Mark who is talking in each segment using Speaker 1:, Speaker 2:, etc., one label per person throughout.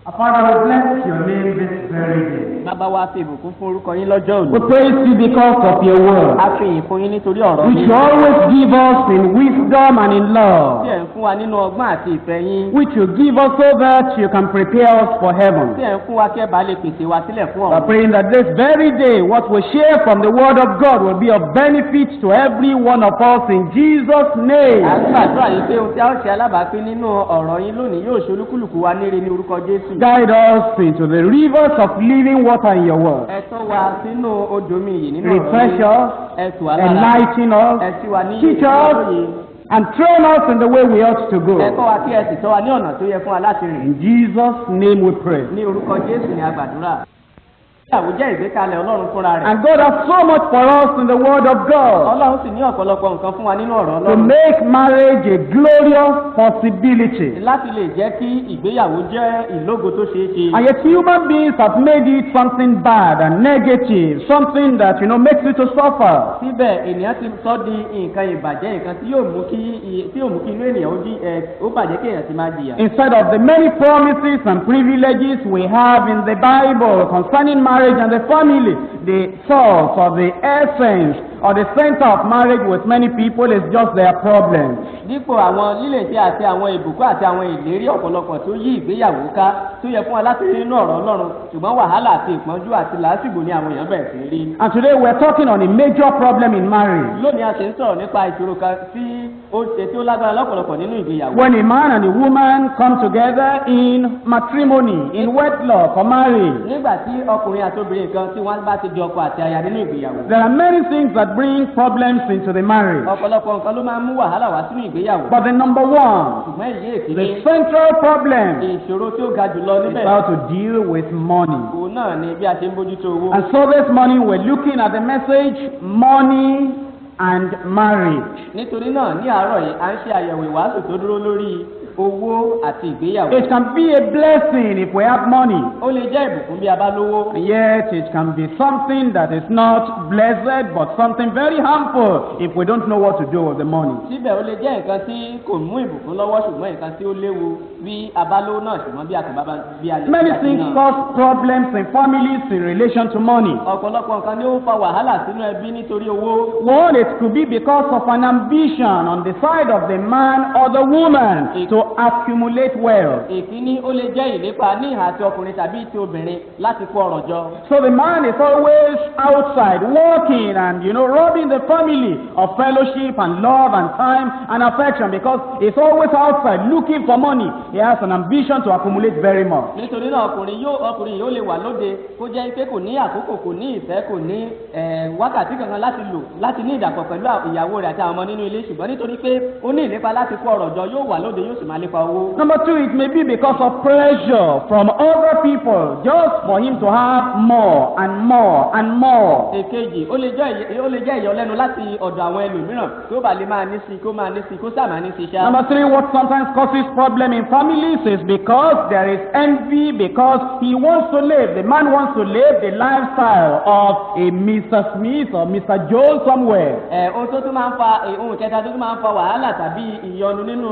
Speaker 1: Father, we bless your name this very day.
Speaker 2: Bàbá wa fi ìbùkún fún orúkọ yín lọ́jọ́ òní.
Speaker 1: We praise you because of your word,
Speaker 2: A fi ìyìn fún yín nítorí ọ̀rọ̀
Speaker 1: which you always give us in wisdom and in
Speaker 2: Tí
Speaker 1: love,
Speaker 2: ẹ̀ ń fún wa nínú ọgbọ́n àti ìfẹ́ yín.
Speaker 1: which you give us so that you can prepare us for
Speaker 2: Tí
Speaker 1: heaven.
Speaker 2: ẹ̀ ń fún wa kí ẹ bá lè pèsè wa sílẹ̀ fún
Speaker 1: We are
Speaker 2: ọ̀run.
Speaker 1: praying that this very day, what we share from the word of God will be of benefit to every one of us in Jesus'
Speaker 2: À ń
Speaker 1: name.
Speaker 2: gbàdúrà yìí pé ohun tí a ó ṣe alábàápín nínú ọ̀rọ̀ yín lónìí yóò ṣe olúkúlùkù wa níre ní orúkọ Jésù.
Speaker 1: Guide us into the rivers of living water in your word.
Speaker 2: Ẹ tọ́ wa sínú odò mi yìí nínú
Speaker 1: Refresh
Speaker 2: yín.
Speaker 1: us,
Speaker 2: Ẹ tù wá lára.
Speaker 1: enlighten us,
Speaker 2: Ẹ sì wá ní
Speaker 1: teach
Speaker 2: ìyè
Speaker 1: us,
Speaker 2: lóye.
Speaker 1: and train us in the way we ought to
Speaker 2: Ẹ
Speaker 1: go.
Speaker 2: kọ́ wa kí ẹ sì tọ́ wa ní ọ̀nà tó yẹ fún wa láti rìn.
Speaker 1: In Jesus' name we pray.
Speaker 2: Ní orúkọ Jésù ni a gbàdúrà. Ìyàwó jẹ́ ìgbékalẹ̀ Ọlọ́run fúnra rẹ̀.
Speaker 1: And God has so much for us in the word of God
Speaker 2: Ọlọ́run sì ní ọ̀pọ̀lọpọ̀ nǹkan fún wa nínú ọ̀rọ̀
Speaker 1: to
Speaker 2: Ọlọ́run.
Speaker 1: make marriage a glorious possibility.
Speaker 2: Láti lè jẹ́ kí ìgbéyàwó jẹ́ ìlógo tó ṣeé ṣe.
Speaker 1: And yet human beings have made it something bad and negative, something that, makes you to suffer.
Speaker 2: Síbẹ̀ ènìyàn ti sọ di nǹkan ìbàjẹ́, nǹkan tí yóò mú kí inú ènìyàn ó bàjẹ́ kí èèyàn ti máa jìyà.
Speaker 1: Instead of the many promises and privileges we have in the Bible concerning marriage and the family, the source or the essence or the center of marriage with many people is just their problems.
Speaker 2: Dípò àwọn lílèṣe àti àwọn ìbùkún àti àwọn ìlérí ọ̀pọ̀lọpọ̀ tó yí ìgbéyàwó ká tó yẹ fún wa láti rí nínú ọ̀rọ̀ Ọlọ́run, ṣùgbọ́n wàhálà àti ìpọ́njú àti làásìgbò ni àwọn èèyàn bẹ̀rẹ̀ sí rí.
Speaker 1: And today we're talking on a major problem in marriage.
Speaker 2: Lónìí a ṣe ń sọ̀rọ̀ nípa ìṣòro kan tí ó lágbára lọ́pọ̀lọpọ̀ nínú ìgbéyàwó.
Speaker 1: When a man and a woman come together in matrimony, in wedlock or marriage,
Speaker 2: Nígbà tí ọkùnrin àti obìnrin kan tí wọ́n bá ti di ọkọ àti aya nínú ìgbéyàwó.
Speaker 1: there are many things that bring problems into the marriage.
Speaker 2: Ọ̀pọ̀lọpọ̀ nǹkan ló máa ń mú wàhálà wá sínú ìgbéyàwó.
Speaker 1: But the number one,
Speaker 2: Ṣùgbọ́n èyí èkìní
Speaker 1: the central problem
Speaker 2: ìṣòro tí ó ga jùlọ
Speaker 1: is
Speaker 2: níbẹ̀.
Speaker 1: how to deal with money.
Speaker 2: Òun náà ni bí a ṣe ń bójútó owó.
Speaker 1: And so this morning we're looking at the message, money and marriage.
Speaker 2: Nítorí náà ní àárọ̀ yìí à ń ṣe àyẹ̀wò ìwàásù tó dúró lórí owó àti ìgbéyàwó.
Speaker 1: It can be a blessing if we have money.
Speaker 2: Ó lè jẹ́ ìbùkún bí a bá lówó.
Speaker 1: And yet it can be something that is not blessed but something very harmful if we don't know what to do with the money.
Speaker 2: Síbẹ̀ ó lè jẹ́ nǹkan tí kò mú ìbùkún lọ́wọ́ ṣùgbọ́n nǹkan tí ó léwu bí a bá lówó náà ṣùgbọ́n bí a kò bá bí a lè
Speaker 1: Many
Speaker 2: ṣe
Speaker 1: things
Speaker 2: náà.
Speaker 1: cause problems in families in relation to money.
Speaker 2: Ọ̀pọ̀lọpọ̀ nǹkan ni ó ń fa wàhálà sínú ẹbí nítorí owó.
Speaker 1: One, it could be because of an ambition on the side of the man or the woman to accumulate wealth.
Speaker 2: Èkíní ó lè jẹ́ ìlépa ní ìhà ti ọkùnrin tàbí ti obìnrin láti kó ọrọ̀ jọ.
Speaker 1: So the man is always outside working and, robbing the family of fellowship and love and time and affection because he's always outside looking for money. He has an ambition to accumulate very much.
Speaker 2: Nítorí náà ọkùnrin yóò lè wà lóde kó jẹ́ pé kò ní àkókò, kò ní ìfẹ́, kò ní wákàtí kankan láti lò láti ní ìdàpọ̀ pẹ̀lú ìyàwó rẹ̀ àti àwọn ọmọ nínú ilé, ṣùgbọ́n nítorí pé ó ní ìlépa láti kó ọrọ̀ jọ yóò wà lóde yóò sì máa lépa owó.
Speaker 1: Number two, it may be because of pressure from other people just for him to have more and more and more.
Speaker 2: Èkejì ó lè jẹ́ ìyọlẹ́nu láti ọ̀dọ̀ àwọn ẹlòmíràn kí ó bá lè máa ní sí kó máa ní sí kó sáà máa ní sí ṣá.
Speaker 1: Number three, what sometimes causes problem in families is because there is envy, because the man wants to live the lifestyle of a Mr. Smith or Mr. Joel somewhere.
Speaker 2: Ohun tó tún máa ń fa ohun kẹta tó tún máa ń fa wàhálà tàbí ìyọnu nínú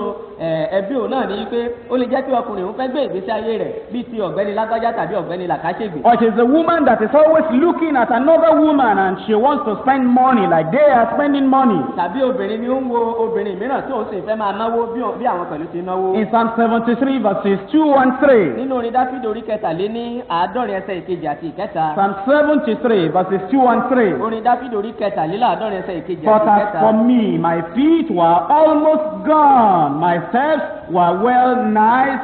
Speaker 2: ẹbí òun náà ni pé ó lè jẹ́ pé ọkùnrin òun fẹ́ gbé ìgbésí ayé rẹ̀ bíi ti ọ̀gbẹ́ni lágbájá tàbí ọ̀gbẹ́ni làkàṣègbè.
Speaker 1: Or it is a woman that is always looking at another woman and she wants to spend money like they are spending money.
Speaker 2: Tàbí obìnrin ni ó ń wo obìnrin mìíràn tí òun sì fẹ́ máa náwó bí àwọn pẹ̀lú ti náwó.
Speaker 1: In Psalm 73 verses 2 and 3.
Speaker 2: Nínú orin Dáfídì orí kẹtàléní àádọ́rin ẹsẹ̀ ìkejì àti ìkẹta.
Speaker 1: Psalm 73 verses 2 and 3.
Speaker 2: Orin Dáfídì orí kẹtàléláàádọ́rin ẹsẹ̀ ìkejì
Speaker 1: But
Speaker 2: àti
Speaker 1: as
Speaker 2: ìkẹta.
Speaker 1: for me, my feet were almost gone, my steps were well nigh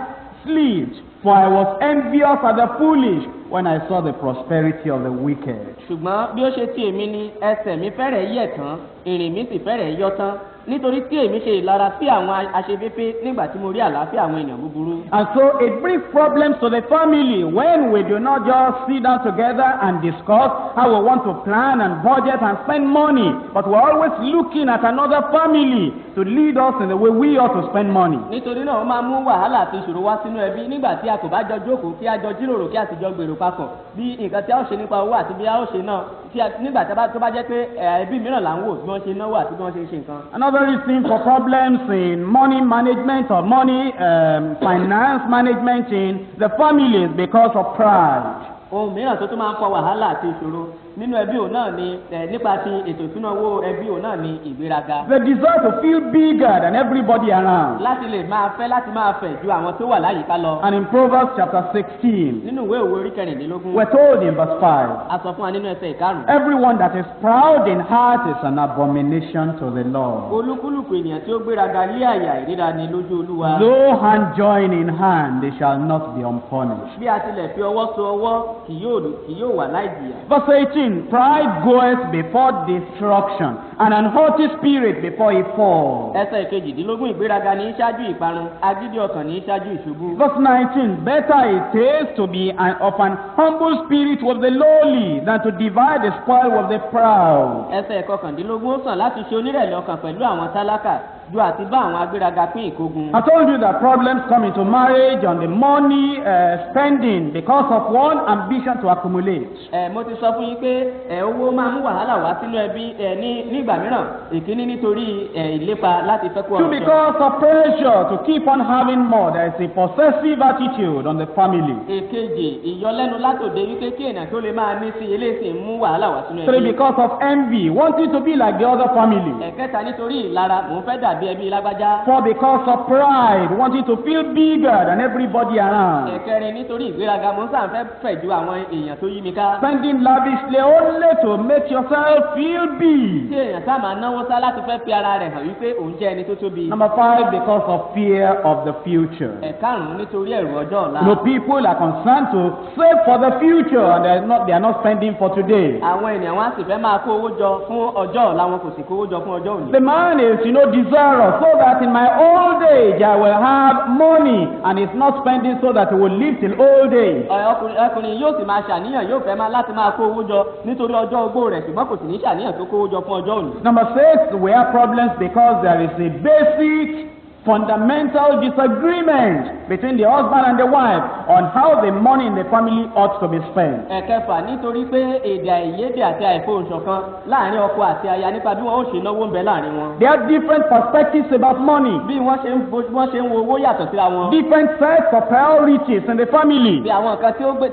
Speaker 1: slipped, for I was envious at the foolish when I saw the prosperity of the wicked.
Speaker 2: Ṣùgbọ́n bí ó ṣe ti èmi ni ẹsẹ̀ mi fẹ́rẹ̀ yẹ̀ tán, ìrìn mi sì fẹ́rẹ̀ yọ tán, nítorí tí èmi ṣe ìlara sí àwọn aṣeféfé nígbà tí mo rí àlàáfíà àwọn èèyàn búburú.
Speaker 1: And so it brings problems to the family when we do not just sit down together and discuss how we want to plan and budget and spend money, but we're always looking at another family to lead us in the way we ought to spend money.
Speaker 2: Nítorí náà ó máa mú wàhálà àti ìṣòro wá sínú ẹbí nígbà tí a kò bá jọ jókòó kí a jọ jíròrò kí a sì jọ gbèrò papọ̀ bí nǹkan tí a ó ṣe nípa owó àti bí a ó ṣe náà nígbà tó bá jẹ́ pé ẹbí mìíràn là ń wò bí wọ́n ṣe náwó àti bí wọ́n ṣe ń ṣe nǹkan.
Speaker 1: Another reason for problems in money management or money finance management in the family is because of pride.
Speaker 2: Ohun mìíràn tó tún máa ń fa wàhálà àti ìṣòro nínú ẹbí òun náà ni nípa ti ètò ìṣúná owó ẹbí òun náà ni ìgbéraga.
Speaker 1: The desire to feel bigger than everybody around.
Speaker 2: Láti lè máa fẹ́ láti máa fẹ̀ ju àwọn tó wà láyìíká lọ.
Speaker 1: And in Proverbs chapter 16,
Speaker 2: nínú ìwé òwe orí 16.
Speaker 1: we're told in verse 5,
Speaker 2: a sọ fún wa nínú ẹsẹ̀ 5.
Speaker 1: everyone that is proud in heart is an abomination to the Lord.
Speaker 2: Olúkúlùkù ènìyàn tí ó gbéraga lé àyà ìríra ni lójú Olúwa.
Speaker 1: Though hand join in hand, they shall not be unpunished.
Speaker 2: Bí a tilẹ̀ fi ọwọ́ so ọwọ́ kì yóò wà láì jìyà.
Speaker 1: Verse 18, pride goeth before destruction, and an haughty spirit before a fall.
Speaker 2: Ẹsẹ̀ 22, ìgbéraga ní ṣáájú ìparun, agídí ọkàn ní ṣáájú ìṣubú.
Speaker 1: Verse 19, better it is to be of an humble spirit with the lowly than to divide the spoil with the proud.
Speaker 2: Ẹsẹ̀ 21, ó sàn láti ṣe onírẹ̀lẹ̀ ọkàn pẹ̀lú àwọn tálákà ju àti bá àwọn agbéraga pín ìkógun.
Speaker 1: I told you that problems come into marriage on the money spending because of one ambition to accumulate.
Speaker 2: Mo ti sọ fún yín pé owó máa mú wàhálà wá sínú ẹbí nígbà mìíràn. Ìkíní nítorí ìlépa láti fẹ́ kó ọ̀rọ̀.
Speaker 1: Two, because of pressure to keep on having more. There is a possessive attitude on the family.
Speaker 2: Èkejì, ìyọlẹ́nu látòde wípé kí èèyàn tó lè máa ní sí eléyìí mú wàhálà wá sínú ẹbí.
Speaker 1: Three, because of envy, wanting to be like the other family.
Speaker 2: Ẹ̀kẹta, nítorí ìlara, mò ń fẹ́ dàbí ẹbí lágbájá.
Speaker 1: Four, because of pride, wanting to feel bigger than everybody around.
Speaker 2: Ẹ̀kẹrin, nítorí ìgbéraga, mò ń sàn fẹ́ ju àwọn èèyàn tó yí mi ká.
Speaker 1: Spending lavishly only to make yourself feel big.
Speaker 2: Tí èèyàn sá máa náwó sá láti fẹ́ fi ara rẹ̀ hàn wípé òun jẹ́ ẹni tó tóbi.
Speaker 1: Number 5, because of fear of the future.
Speaker 2: Ẹ̀karùn-ún, nítorí ẹ̀rù ọjọ́ ọ̀la.
Speaker 1: No, people are concerned to save for the future and they are not spending for today.
Speaker 2: Àwọn ènìyàn wá sì fẹ́ máa kó owó jọ fún ọjọ́ ọ̀la, wọn kò sì kó owó jọ fún ọjọ́ òní.
Speaker 1: The man is, desirous so that in my old age I will have money, and is not spending so that he will live till old age.
Speaker 2: Ọkùnrin yóò sì máa ṣàníyàn, yóò fẹ́ máa láti máa kó owó jọ nítorí ọjọ́ ogbó rẹ̀, ṣùgbọ́n kò sì ní ṣàníyàn tó kó owó jọ fún ọjọ́ òní.
Speaker 1: Number 6, we have problems because there is a basic fundamental disagreement between the husband and the wife on how the money in the family ought to be spent.
Speaker 2: Ẹ̀kẹfà, nítorí pé èdè àìyedè àti àìfohùnṣọ̀kan láàrin ọkọ àti aya nípa bí wọ́n ó ṣe náwó ń bẹ láàrin wọn.
Speaker 1: They have different perspectives about money.
Speaker 2: Bí wọ́n ṣe ń wo owó yàtọ̀ síra wọn.
Speaker 1: Different sets of priorities in the family.
Speaker 2: Bí àwọn nǹkan tí ó gbé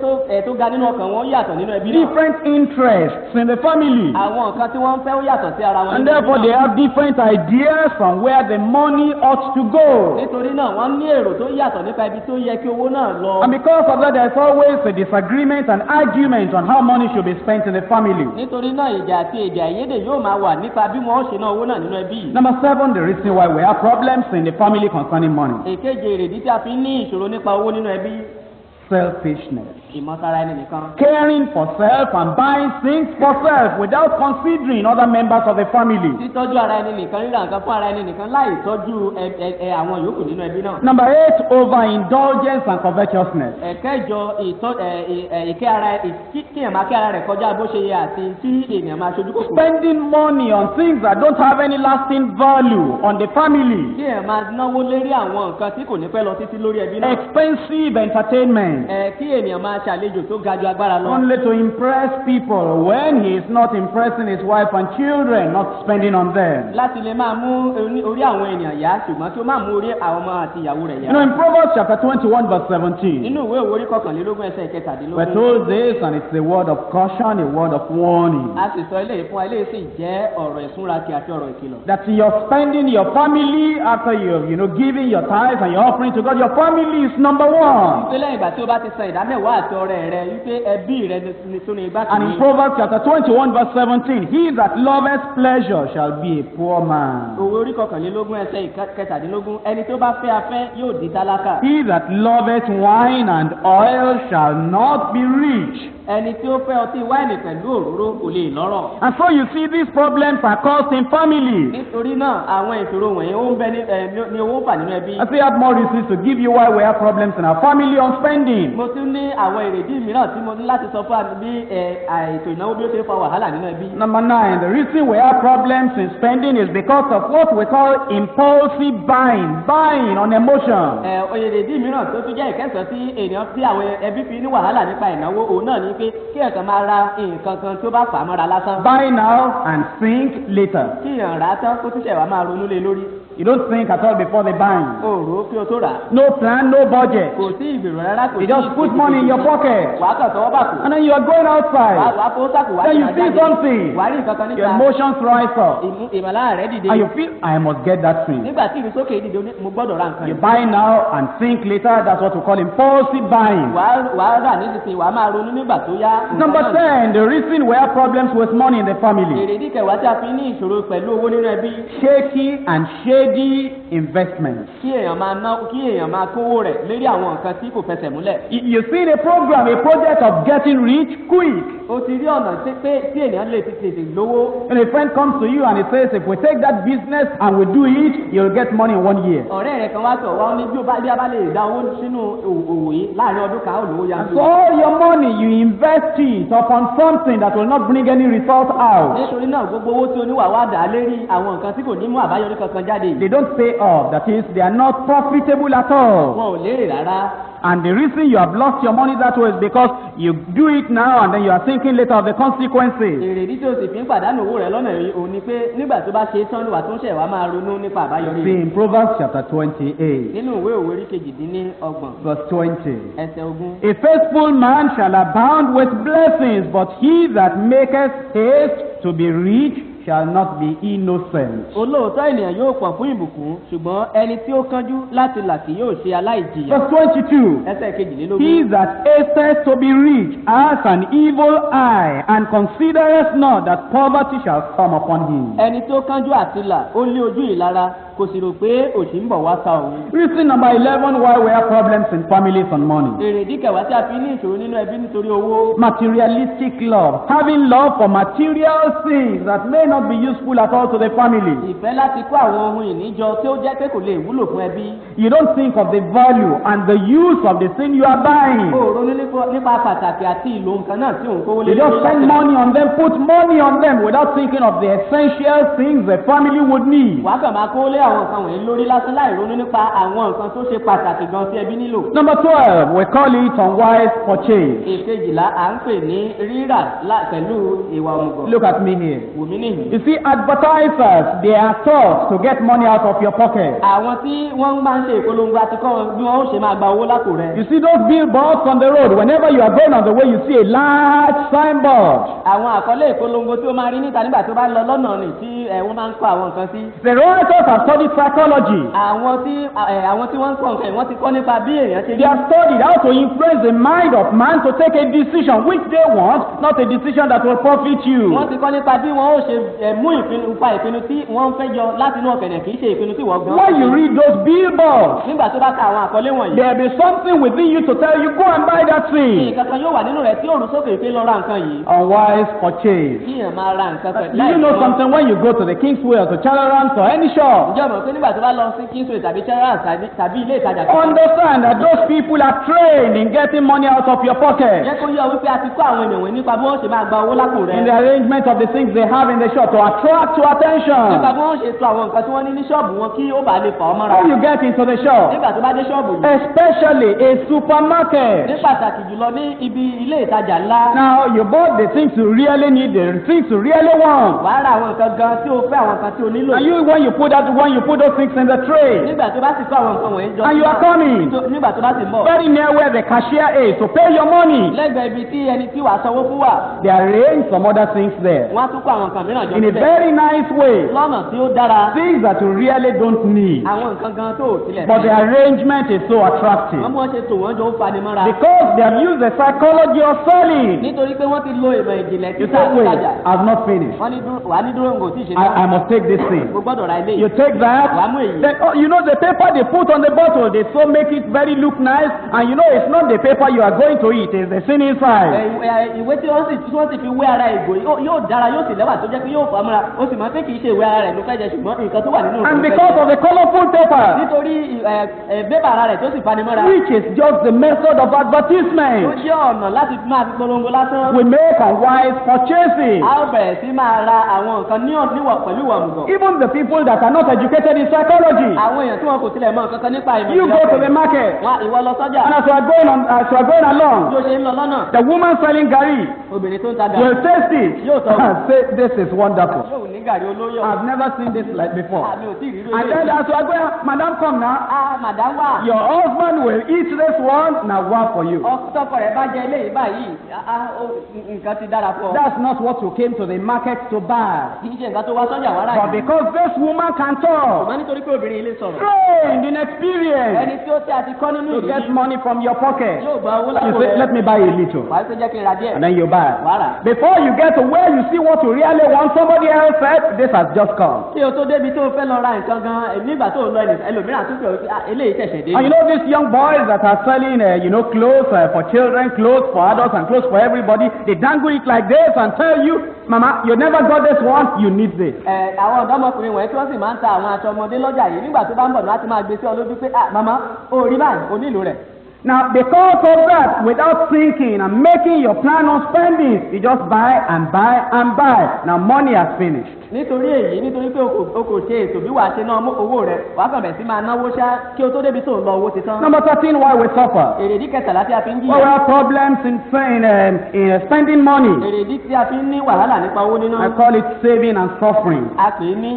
Speaker 2: tó ga nínú ọkàn wọn yàtọ̀ nínú ẹbí náà.
Speaker 1: Different interests in the family.
Speaker 2: Àwọn nǹkan tí wọ́n ń fẹ́ ó yàtọ̀ sí ara wọn.
Speaker 1: And therefore they have different ideas on where the money ought to go.
Speaker 2: Nítorí náà wọ́n ní èrò tó yàtọ̀ nípa ibi tó yẹ kí owó náà lọ.
Speaker 1: And because of that, there is always a disagreement and argument on how money should be spent in the family.
Speaker 2: Nítorí náà ìjà àti èdè àìyedè yóò máa wà nípa bí wọ́n ó ṣe ná owó náà nínú ẹbí.
Speaker 1: Number 7, the reason why we have problems in the family concerning money.
Speaker 2: Èkejì, èrèdí tí a fi ní ìṣòro nípa owó nínú ẹbí.
Speaker 1: Selfishness.
Speaker 2: Ìmọ̀tara ẹni nìkan.
Speaker 1: Caring for self and buying things for self without considering other members of the family.
Speaker 2: Títọ́jú ara ẹni nìkan, ríra nǹkan fún ara ẹni nìkan láì tọ́jú àwọn yòókù nínú ẹbí náà.
Speaker 1: Number 8, overindulgence and covetousness.
Speaker 2: Ẹ̀kẹjọ, ìkẹ́ ara kíyàn máa kẹ́ ara rẹ̀ kọjá bó ṣe yẹ àti tí ènìyàn máa ṣojú kòkòrò.
Speaker 1: Spending money on things that don't have any lasting value on the family.
Speaker 2: Kíyàn máa náwó lérí àwọn nǹkan tí kò ní pẹ́ lọ títí lórí ẹbí náà.
Speaker 1: Expensive entertainment.
Speaker 2: Kí ènìyàn máa ṣàlejò tó ga ju agbára lọ.
Speaker 1: Only to impress people when he is not impressing his wife and children, not spending on them.
Speaker 2: Láti lè máa mú orí àwọn ènìyàn yá, ṣùgbọ́n kí ó máa mú orí àwọn ọmọ àti ìyàwó rẹ̀ yá.
Speaker 1: In Proverbs chapter 21 verse 17.
Speaker 2: Nínú ìwé orí 21 ẹsẹ̀ 17.
Speaker 1: We're told this, and it's a word of caution, a word of warning.
Speaker 2: A sì sọ eléyìí fún wa, eléyìí sì jẹ́ ọ̀rọ̀ ìsúnrakì àti ọ̀rọ̀ ìkìlọ̀.
Speaker 1: That you're spending your family after you've giving your tithes and your offering to God. Your family is number 1.
Speaker 2: Wípé lẹ́yìn ìgbà tí o bá ti san ìdámẹ́wàá àti ọrẹ rẹ, wípé ẹbí rẹ ni tó ní igbá kìíní.
Speaker 1: And in Proverbs chapter 21 verse 17, he that loveth pleasure shall be a poor man.
Speaker 2: Òwe orí 21 ẹsẹ̀ 17, ẹni tó bá fẹ́ afẹ́ yóò di tálákà.
Speaker 1: He that loveth wine and oil shall not be rich.
Speaker 2: Ẹni tí ó fẹ́ ọtí wáìnì pẹ̀lú òróró kò lè lọ́rọ̀.
Speaker 1: And so you see these problems are caused in families.
Speaker 2: Nítorí náà àwọn ìṣòro wọ̀nyí ó ń bẹ ní owó fà nínú ẹbí.
Speaker 1: I say I have more reasons to give you why we have problems in our family on spending.
Speaker 2: Mo tún ní àwọn èrèdí mìíràn tí mo ní láti sọ fún àmì bí ètò ìnáwó bí ó ṣe fa wàhálà nínú ẹbí.
Speaker 1: Number 9, the reason we have problems in spending is because of what we call impulsive buying on emotion.
Speaker 2: Èrèdí mìíràn tó tún jẹ́ ìkẹsàn tí ènìyàn tí àwọn ẹbí fi ní wàhálà nípa ìnáwó òun náà ní ni pé kí ẹ̀kan máa ra nǹkan kan tó bá fà á mọ́ra lásán.
Speaker 1: Buy now and think later.
Speaker 2: kí èèyàn rà á tán kó tún ṣẹ̀ wá máa ronú lé lórí.
Speaker 1: You don't think at all before the buying.
Speaker 2: o rò ó kí o tó rà á.
Speaker 1: No plan, no budget.
Speaker 2: kò sí ìgbèrò rárá kò sí
Speaker 1: You just put money in your pocket.
Speaker 2: wàá kàn tọwọ́ bà kù.
Speaker 1: And then you are going outside.
Speaker 2: wàá kó sáàkù wàá
Speaker 1: Then you see something.
Speaker 2: wàá rí nǹkan kan
Speaker 1: Your
Speaker 2: níta.
Speaker 1: emotions rise up.
Speaker 2: ìmọ̀lára rẹ̀ dìde.
Speaker 1: And you feel, I must get that thing.
Speaker 2: nígbà tí ìrúsókè dìde mo gbọ́dọ̀ ra nǹkan
Speaker 1: You
Speaker 2: yìí.
Speaker 1: buy now and think later. That's what we call impulsive buying.
Speaker 2: wàá rà nísinsìnyí wàá máa ronú nígbà tó yá.
Speaker 1: Number 10, the reason we have problems with money in the family.
Speaker 2: èrèdí kẹwàá tí a fi ní ìṣòro pẹ̀lú owó nínú ẹbí.
Speaker 1: Shaky and shady investments.
Speaker 2: kí èèyàn máa kówó rẹ̀ lérí àwọn nǹkan tí kò fẹsẹ̀ múlẹ̀.
Speaker 1: You see a program, a project of getting rich quick.
Speaker 2: o ti rí ọ̀nà tí ènìyàn lè ti tètè lówó.
Speaker 1: And a friend comes to you and he says, if we take that business and we do it, you'll get money in 1 year.
Speaker 2: ọ̀rẹ́ rẹ̀ kan wá tọ̀ wá ní bí a bá lè dá owó sínú òwò yìí láàrin ọdún kan ó lówó
Speaker 1: And
Speaker 2: yanturu.
Speaker 1: so all your money, you invest it upon something that will not bring any result out.
Speaker 2: nítorí náà gbogbo owó tí oníwà wá dà á lérí àwọn nǹkan tí kò ní mú àbáyọrí kankan jáde.
Speaker 1: They don't pay off. That is, they are not profitable at all.
Speaker 2: wọn ò lérè rárá.
Speaker 1: And the reason you have lost your money that way is because you do it now and then you are thinking later of the consequences.
Speaker 2: èrèdí tí o sì fi ń pàdánù owó rẹ lọ́nà yìí òun ni pé nígbà tó bá ṣe é tán wà tó ń ṣẹ̀ wá máa ronú nípa àbáyọrí.
Speaker 1: See in Proverbs chapter 28,
Speaker 2: nínú ìwé òwe orí kejìdínlọ́gbọ̀n
Speaker 1: verse 20.
Speaker 2: ẹsẹ̀ ogún.
Speaker 1: A faithful man shall abound with blessings, but he that maketh haste to be rich shall not be innocent.
Speaker 2: olóòótọ́ ènìyàn yóò pọ̀ fún ìbùkún ṣùgbọ́n ẹni tí ó kánjú láti là kì yóò ṣe aláìjìyà.
Speaker 1: Verse 22.
Speaker 2: ẹsẹ̀
Speaker 1: He
Speaker 2: kejìlélógún.
Speaker 1: that hasteth to be rich has an evil eye, and considereth not that poverty shall come upon him.
Speaker 2: ẹni tó kánjú àti là ó lé ojú ìlara kò sì rò pé òṣì ń bọ̀ wá sa òun.
Speaker 1: Reason number 11 why we have problems in families on money.
Speaker 2: èrèdí kẹwàá tí a fi ní ìṣòro nínú ẹbí nítorí owó.
Speaker 1: Materialistic love. Having love for material things that may not be useful at all to the family.
Speaker 2: ìfẹ́ láti kó àwọn ohun ìní jọ tí ó jẹ́ pé kò lè wúlò fún ẹbí.
Speaker 1: You don't think of the value and the use of the thing you are buying.
Speaker 2: ó ronú nípa pàtàkì àti ìlò nǹkan náà tí òun kówó lé
Speaker 1: You just spend
Speaker 2: láti rà.
Speaker 1: money on them, put money on them without thinking of the essential things the family would need.
Speaker 2: wàá kàn máa kówó lé àwọn nǹkan wọ̀nyí lórí lásán láì ronú nípa àwọn nǹkan tó ṣe pàtàkì gan tí ẹbí nílò.
Speaker 1: Number 12, we call it unwise purchase.
Speaker 2: èkejìlá à ń pè ní rírà pẹ̀lú ìwà òmùgọ̀.
Speaker 1: Look at me here.
Speaker 2: wùmí nìyí.
Speaker 1: You see, advertisers, they are taught to get money out of your pocket.
Speaker 2: àwọn tí wọ́n máa ń ṣe ìpolongo àti kọ́ wọn bí wọ́n ó ṣe máa gba owó lápò rẹ̀.
Speaker 1: You see those billboards on the road, whenever you are going on the way, you see a large signboard.
Speaker 2: àwọn àkọlé ìpolongo tí ó máa rí níta nígbà tó bá lọ lọ́nà rìn tí wọ́n máa ń kọ́ àwọn nǹkan sí.
Speaker 1: The writers have studied psychology.
Speaker 2: àwọn tí wọ́n ń kọ́ nǹkan yìí wọ́n ti kọ́ nípa bí èèyàn ṣe
Speaker 1: They have studied how to influence the mind of man to take a decision which they want, not a decision that will profit you.
Speaker 2: wọ́n ti kọ́ nípa bí wọ́n ó ṣe mú ìpinnu tí wọ́n fẹ́ yọ láti inú ọ̀kẹ̀dẹ̀ kì í ṣe ìpinnu tí wọ́n gan.
Speaker 1: When you read those billboards,
Speaker 2: nígbà tó bá ka àwọn àkọlé wọ̀nyí.
Speaker 1: there will be something within you to tell you, go and buy that thing.
Speaker 2: nǹkan kan yóò wà nínú rẹ̀ tí ó rú sókè pé lọ ra nǹkan yìí.
Speaker 1: Unwise purchase.
Speaker 2: kí èèyàn máa ra nǹkan pẹ̀lú
Speaker 1: Do you know something when you go to the Kingsway or to Charlerans or any shop?
Speaker 2: ǹjẹ́ o mọ̀ pé nígbà tó bá lọ sí Kingsway tàbí Charles tàbí ilé ìtajà kan.
Speaker 1: Understand that those people are trained in getting money out of your pocket.
Speaker 2: jẹ́ kó yọ wípé a ti kọ́ àwọn ènìyàn wọ̀nyí nípa bí wọ́n ṣe máa gba owó lápò rẹ̀.
Speaker 1: In the arrangement of the things they have in the shop to attract your
Speaker 2: nípa
Speaker 1: attention.
Speaker 2: bí wọ́n ṣe to àwọn nǹkan tí wọ́n ní ní ṣọ́ọ̀bù wọn kí ó bàa lè fà ọ́ mọ́ra.
Speaker 1: When you get into the shop,
Speaker 2: nígbà tó bá dé ṣọ́ọ̀bù yìí.
Speaker 1: especially a supermarket.
Speaker 2: ní pàtàkì jùlọ ní ibi ilé ìtajà ńlá.
Speaker 1: Now you bought the things you really need, the things you really want.
Speaker 2: wàá ra àwọn nǹkan gan tí o fẹ́ àwọn nǹkan tí o nílò.
Speaker 1: And you when you put those things in the tray,
Speaker 2: nígbà tó bá sì kó àwọn nǹkan wọ̀nyí jọ.
Speaker 1: and you are coming
Speaker 2: nígbà tó bá sì mọ̀.
Speaker 1: very near where the cashier is to pay your money,
Speaker 2: lẹ́gbẹ̀ẹ́ ibi tí ẹni tí wàá sanwó fún wà.
Speaker 1: they arrange some other things there
Speaker 2: wọ́n á tún kó àwọn nǹkan mìíràn jọ
Speaker 1: in a
Speaker 2: síbẹ̀.
Speaker 1: very nice way.
Speaker 2: lọ́nà tí ó dára.
Speaker 1: Things that you really don't need,
Speaker 2: àwọn nǹkan gan tó ò tilẹ̀.
Speaker 1: but the arrangement is so attractive
Speaker 2: wọ́n bí wọ́n ṣe tò wọ́n jọ ń fani mọ́ra.
Speaker 1: because they have used the psychology of selling.
Speaker 2: nítorí pé wọ́n ti lo ìmọ̀ ìjìnlẹ̀
Speaker 1: You
Speaker 2: títà
Speaker 1: say, wait,
Speaker 2: ìtajà.
Speaker 1: I've not finished.
Speaker 2: wọ́n ní wàá ní dúró nǹkan tí ì ṣe
Speaker 1: I must take this thing.
Speaker 2: mo gbọ́dọ̀ ra ilé
Speaker 1: You
Speaker 2: yìí.
Speaker 1: take that,
Speaker 2: wàá mú èyí.
Speaker 1: then, you know the paper they put on the bottle, they so make it very look nice, and you know it's not the paper you are going to eat, it's the sin inside.
Speaker 2: ìwé tí wọ́n sì fi wé ara ìgò yóò dára yóò sì lẹ́wà tó jẹ́ pé yóò fà á mọ́ra ó sì máa pé kì í ṣe ìwé ara rẹ̀ ló fẹ́ jẹ ṣùgbọ́n nǹkan tó wà nínú rẹ̀
Speaker 1: And
Speaker 2: ló fẹ́
Speaker 1: because
Speaker 2: jẹ.
Speaker 1: of the colorful paper,
Speaker 2: nítorí bébà ara rẹ̀ tó sì fani mọ́ra.
Speaker 1: which is just the method of
Speaker 2: ó
Speaker 1: advertisement,
Speaker 2: jẹ́ ọ̀nà láti máa fi polongo lásán.
Speaker 1: we make unwise wise purchases.
Speaker 2: a ó bẹ̀rẹ̀ sí máa ra àwọn nǹkan níwọ̀ pẹ̀lú ìwà òmùgọ̀.
Speaker 1: Even the people that are not educated in psychology.
Speaker 2: àwọn èèyàn tí wọn kò tilẹ̀ mọ nǹkan kan nípa ìmọ̀
Speaker 1: You go to the market,
Speaker 2: ìwọ lọ sọ́jà.
Speaker 1: and as you are going along,
Speaker 2: bí o ṣe ń lọ lọ́nà.
Speaker 1: the woman selling gari
Speaker 2: obìnrin tó ń ta
Speaker 1: will
Speaker 2: gàrí.
Speaker 1: taste it
Speaker 2: Yóò tọ́ wò.
Speaker 1: and say, "This is wonderful.
Speaker 2: yóò ní gàrí olóyọ̀.
Speaker 1: I've never seen this like before."
Speaker 2: àmì ò tí ì rí
Speaker 1: And then as you are going, "Madam, come now.
Speaker 2: màdám wà.
Speaker 1: Your husband will eat this one. Now one for you."
Speaker 2: ọkọ rẹ̀ bá jẹ eléyìí báyìí nǹkan ti dára fún ọ.
Speaker 1: That's not what you came to the market to buy.
Speaker 2: kì í ṣe nǹkan tó wá sọ́jà wá rà
Speaker 1: But because this woman can talk,
Speaker 2: ṣùgbọ́n nítorí pé obìnrin ilé sọ̀rọ̀.
Speaker 1: trained in experience,
Speaker 2: ẹni tí ó tí a ti kọ́ nínú
Speaker 1: to
Speaker 2: ìrírí
Speaker 1: get money from your pocket,
Speaker 2: yóò gba owó
Speaker 1: you
Speaker 2: lápò
Speaker 1: say,
Speaker 2: rẹ̀.
Speaker 1: "Let me buy a little."
Speaker 2: wàá ṣe jẹ́ kí n ra díẹ̀.
Speaker 1: And then you buy.
Speaker 2: wàá rà.
Speaker 1: Before you get to where you see what you really want, somebody else said, "This has just come."
Speaker 2: kí o tó débi tó o fẹ́ lọ ra nǹkan gan-an nígbà tó o lọ ẹlòmíràn tó fẹ́ eléyìí ṣẹ̀ṣẹ̀ dé.
Speaker 1: And you know these young boys that are selling, clothes for children, clothes for adults, and clothes for everybody, they dangle it like this and tell you, "Mama, you never got this one, you need this."
Speaker 2: àwọn ọ̀dọ́mọkùnrin wọ̀nyí tí wọ́n sì máa ń ta àwọn aṣọ ọmọdé lọ́jà yìí nígbà tó bá ń bọ̀ láti máa gbé sí ọ lójú pé màmá o rí báyìí o nílò rẹ̀.
Speaker 1: Now, because of that, without thinking and making your plan on spending, you just buy and buy and buy. Now, money has finished.
Speaker 2: nítorí èyí nítorí pé o kò ṣe ètò bí wàá ṣe ná owó rẹ̀ wàá kàn bẹ̀ sí máa náwó ṣá kí o tó débi tó ń lọ owó ti tán.
Speaker 1: Number 13, why we suffer.
Speaker 2: èrèdí kẹtàlá tí a fi ń
Speaker 1: Well, we
Speaker 2: jìyà.
Speaker 1: have problems in spending money.
Speaker 2: èrèdí tí a fi ń ní wàhálà nípa owó níná.
Speaker 1: I call it saving and suffering.
Speaker 2: a pè é ní